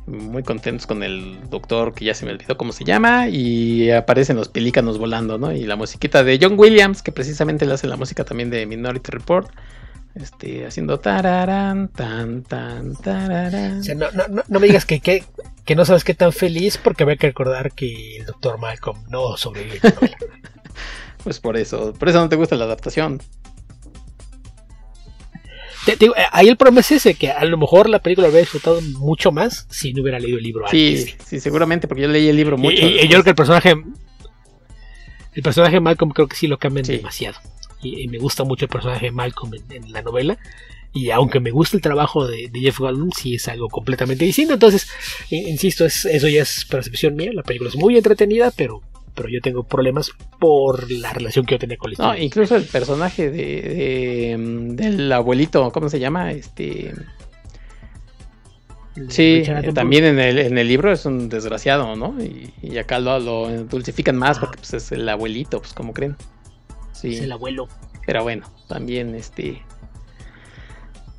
muy contentos con el doctor, que ya se me olvidó cómo se llama, y aparecen los pelícanos volando, ¿no? Y la musiquita de John Williams, que precisamente le hace la música también de Minority Report. Haciendo tararán, tan, tan, tararán. O sea, no me digas que no sabes qué tan feliz, porque había que recordar que el Dr. Malcolm no sobrevive a la novela. Pues por eso no te gusta la adaptación. Te digo, ahí el problema es ese, que a lo mejor la película lo hubiera disfrutado mucho más si no hubiera leído el libro antes. Sí, seguramente, porque yo leí el libro mucho. Y yo creo que el personaje de Malcolm creo que sí lo cambian demasiado. Y me gusta mucho el personaje de Malcolm en la novela, y aunque me gusta el trabajo de Jeff Goldblum, sí es algo completamente distinto. Entonces, insisto, eso ya es percepción mía. La película es muy entretenida, pero yo tengo problemas por la relación que yo tenía con la historia. No, incluso el personaje del abuelito, ¿cómo se llama? Sí, también en el libro es un desgraciado, ¿no? Y acá lo dulcifican más porque pues, es el abuelito, pues como creen. Sí. Es el abuelo. Pero bueno, también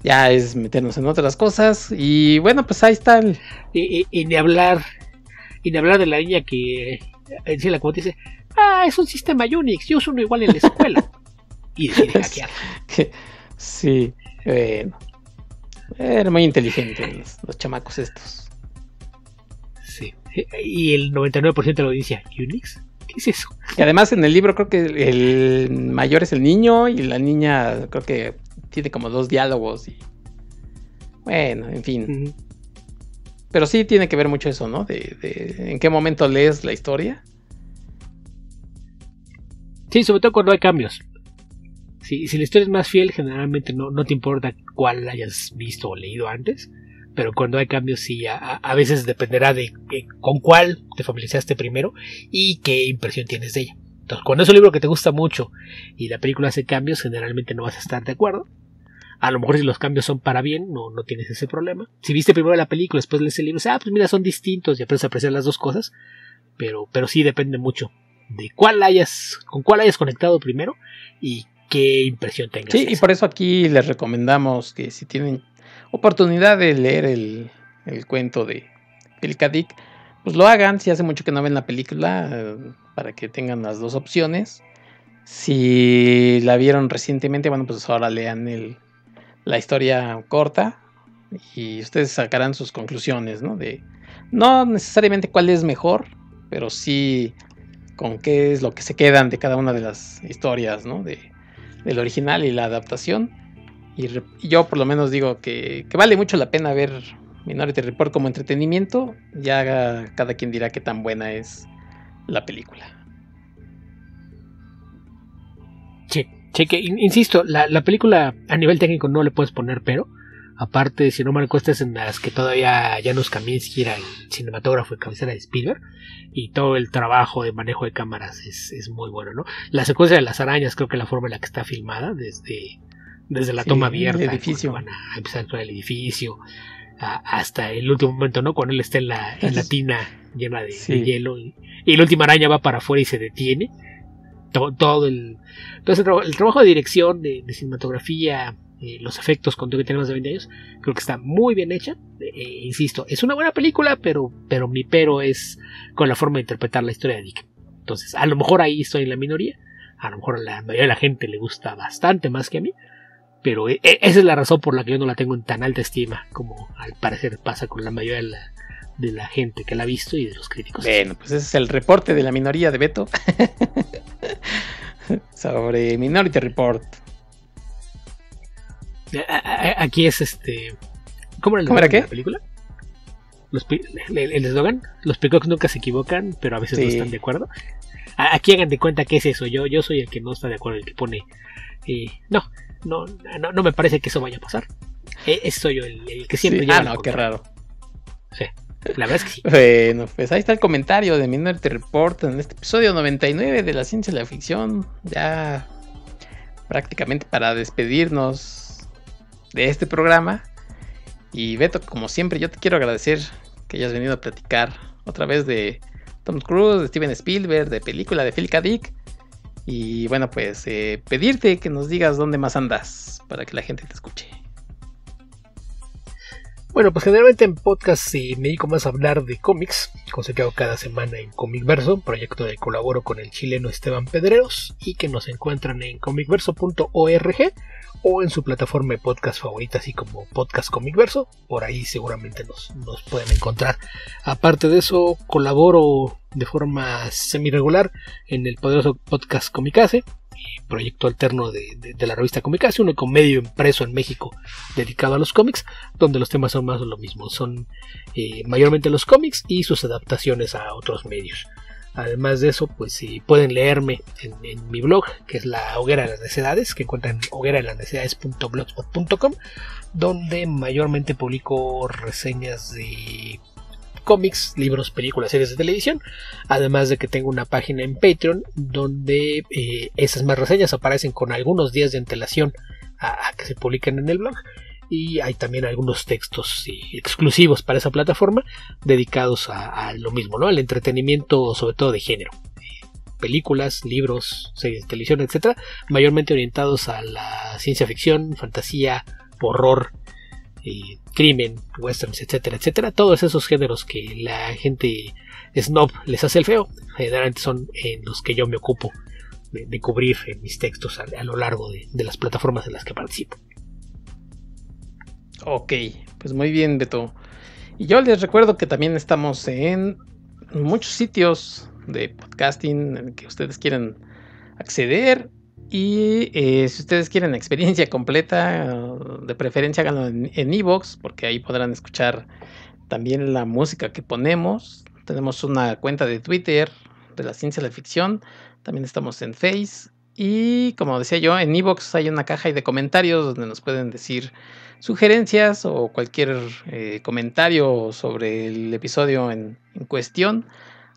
ya es meternos en otras cosas. Y bueno, pues ahí está y ni hablar de la niña que la como dice, es un sistema Unix, yo uso uno igual en la escuela. Y decide hackear. Sí, bueno. Eran muy inteligentes los chamacos estos. Sí. Y el 99% de la audiencia, ¿Unix? ¿Qué es eso? Y además en el libro creo que el mayor es el niño y la niña creo que tiene como 2 diálogos. Y bueno, en fin. Uh-huh. Pero sí tiene que ver mucho eso, ¿no? De en qué momento lees la historia. Sí, sobre todo cuando hay cambios. Si la historia es más fiel, generalmente no te importa cuál hayas visto o leído antes. Pero cuando hay cambios, sí, a veces dependerá de con cuál te familiarizaste primero y qué impresión tienes de ella. Entonces, cuando es un libro que te gusta mucho y la película hace cambios, generalmente no vas a estar de acuerdo. A lo mejor si los cambios son para bien, no tienes ese problema. Si viste primero la película, después lees el libro, pues mira, son distintos y aprendes a apreciar las dos cosas. Pero sí depende mucho de con cuál hayas conectado primero y qué impresión tengas. Sí, y por eso aquí les recomendamos que si tienen oportunidad de leer el cuento de Philip K. Dick, pues lo hagan. Si hace mucho que no ven la película, para que tengan las dos opciones. Si la vieron recientemente, bueno, pues ahora lean la historia corta y ustedes sacarán sus conclusiones, ¿no? No necesariamente cuál es mejor, pero sí con qué es lo que se quedan de cada una de las historias, ¿no? Del original y la adaptación. Y yo por lo menos digo que vale mucho la pena ver Minority Report como entretenimiento. Ya cada quien dirá qué tan buena es la película. Sí, que insisto, la película a nivel técnico no le puedes poner pero. Aparte, si no me recuerdo, es en las que todavía Janusz Kaminski era el cinematógrafo de cabecera de Spielberg. Y todo el trabajo de manejo de cámaras es muy bueno, ¿no? La secuencia de las arañas, creo que la forma en la que está filmada, desde la toma abierta, el edificio. Van a empezar a actuar el edificio, hasta el último momento, ¿no? Cuando él está en la tina llena de hielo y la última araña va para afuera y se detiene. Entonces el trabajo de dirección, de cinematografía, los efectos con todo que tenemos de 20 años, creo que está muy bien hecha. Insisto, es una buena película, pero mi pero es con la forma de interpretar la historia de Dick. Entonces, a lo mejor ahí estoy en la minoría, a lo mejor a la mayoría de la gente le gusta bastante más que a mí, pero esa es la razón por la que yo no la tengo en tan alta estima como al parecer pasa con la mayoría de la gente que la ha visto y de los críticos. Bueno, pues ese es el reporte de la minoría de Beto sobre Minority Report. Aquí es ¿Cómo era qué? la película? El eslogan, los peacocks nunca se equivocan, pero a veces no están de acuerdo. Aquí hagan de cuenta que es eso. Yo soy el que no está de acuerdo, el que pone no me parece que eso vaya a pasar. Soy yo el que siempre lleva. No, qué raro. Sí, la verdad es que sí. Bueno, pues ahí está el comentario de Minority Report en este episodio 99 de la ciencia y la ficción. Ya prácticamente para despedirnos de este programa. Y Beto, como siempre, yo te quiero agradecer que hayas venido a platicar otra vez de Tom Cruise, de Steven Spielberg, de película de Philip K. Dick. Y bueno, pues pedirte que nos digas dónde más andas para que la gente te escuche. Bueno, pues generalmente en podcast me dedico más a hablar de cómics, cosa que hago cada semana en Comicverso, proyecto de colaboro con el chileno Esteban Pedreros y que nos encuentran en comicverso.org o en su plataforma de podcast favorita, así como Podcast Comicverso. Por ahí seguramente nos pueden encontrar. Aparte de eso, colaboro de forma semi-regular en el poderoso podcast Comicase, proyecto alterno de la revista Comicase, un único medio impreso en México dedicado a los cómics, donde los temas son más o lo mismo, son mayormente los cómics y sus adaptaciones a otros medios. Además de eso, pues pueden leerme en mi blog, que es la Hoguera de las Necedades, que encuentran en hogueradelasnecedades.blogspot.com, donde mayormente publico reseñas de cómics, libros, películas, series de televisión, además de que tengo una página en Patreon donde esas más reseñas aparecen con algunos días de antelación a que se publiquen en el blog, y hay también algunos textos exclusivos para esa plataforma dedicados a lo mismo, ¿no? Al entretenimiento, sobre todo de género, películas, libros, series de televisión, etcétera, mayormente orientados a la ciencia ficción, fantasía, horror, crimen, westerns, etcétera, etcétera. Todos esos géneros que la gente snob les hace el feo, generalmente son en los que yo me ocupo de cubrir en mis textos a lo largo de las plataformas en las que participo. Ok, pues muy bien, Beto. Y yo les recuerdo que también estamos en muchos sitios de podcasting en que ustedes quieren acceder. Y si ustedes quieren experiencia completa, de preferencia háganlo en iVoox, porque ahí podrán escuchar también la música que ponemos. Tenemos una cuenta de Twitter de la ciencia y la ficción. También estamos en Face. Y como decía yo, en iVoox hay una caja de comentarios donde nos pueden decir sugerencias o cualquier comentario sobre el episodio en cuestión.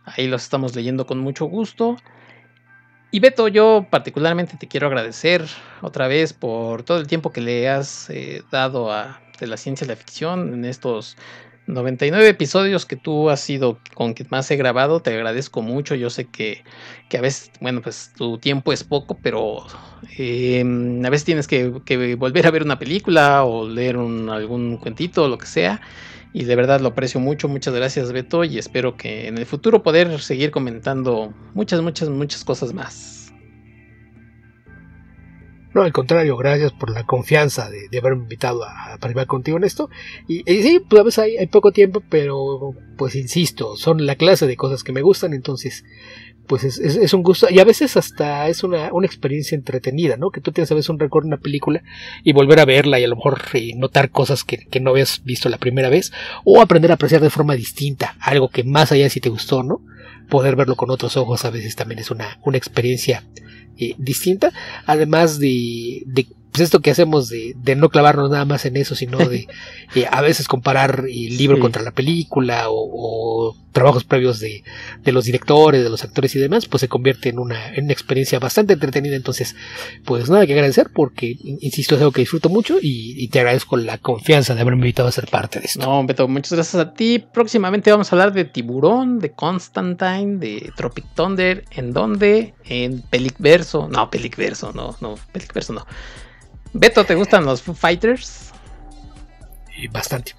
Ahí los estamos leyendo con mucho gusto. Y Beto, yo particularmente te quiero agradecer otra vez por todo el tiempo que le has dado a de la ciencia y la ficción en estos 99 episodios que tú has sido con quien más he grabado. Te agradezco mucho. Yo sé que a veces, bueno, pues tu tiempo es poco, pero a veces tienes que volver a ver una película o leer algún cuentito o lo que sea. Y de verdad lo aprecio mucho. Muchas gracias, Beto. Y espero que en el futuro poder seguir comentando muchas cosas más. No, al contrario, gracias por la confianza de haberme invitado a participar contigo en esto. Y sí, pues a veces hay poco tiempo, pero pues insisto, son la clase de cosas que me gustan, entonces pues es un gusto. Y a veces hasta es una experiencia entretenida, ¿no? Que tú tienes a veces un recuerdo de una película y volver a verla y a lo mejor notar cosas que no habías visto la primera vez, o aprender a apreciar de forma distinta algo que más allá de si te gustó, ¿no? Poder verlo con otros ojos a veces también es una experiencia distinta, además de pues esto que hacemos de no clavarnos nada más en eso, sino de a veces comparar el libro contra la película o trabajos previos de los directores, de los actores y demás, pues se convierte en una experiencia bastante entretenida. Entonces, pues nada que agradecer, porque insisto, es algo que disfruto mucho y te agradezco la confianza de haberme invitado a ser parte de esto. No, Beto, muchas gracias a ti. Próximamente vamos a hablar de Tiburón, de Constantine, de Tropic Thunder. ¿En dónde? En Pelicverso. No, Pelicverso no. Beto, ¿te gustan los Foo Fighters? Bastante.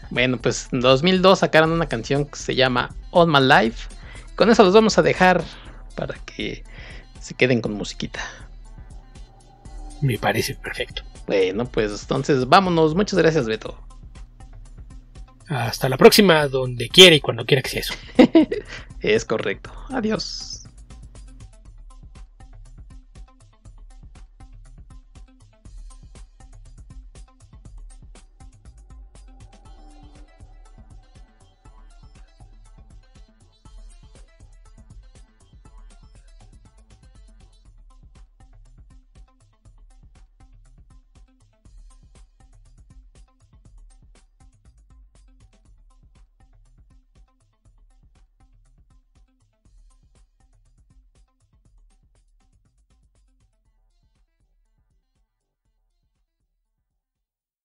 Bueno, pues en 2002 sacaron una canción que se llama All My Life. Con eso los vamos a dejar para que se queden con musiquita. Me parece perfecto. Bueno, pues entonces vámonos. Muchas gracias, Beto. Hasta la próxima, donde quiera y cuando quiera que sea eso. Es correcto. Adiós.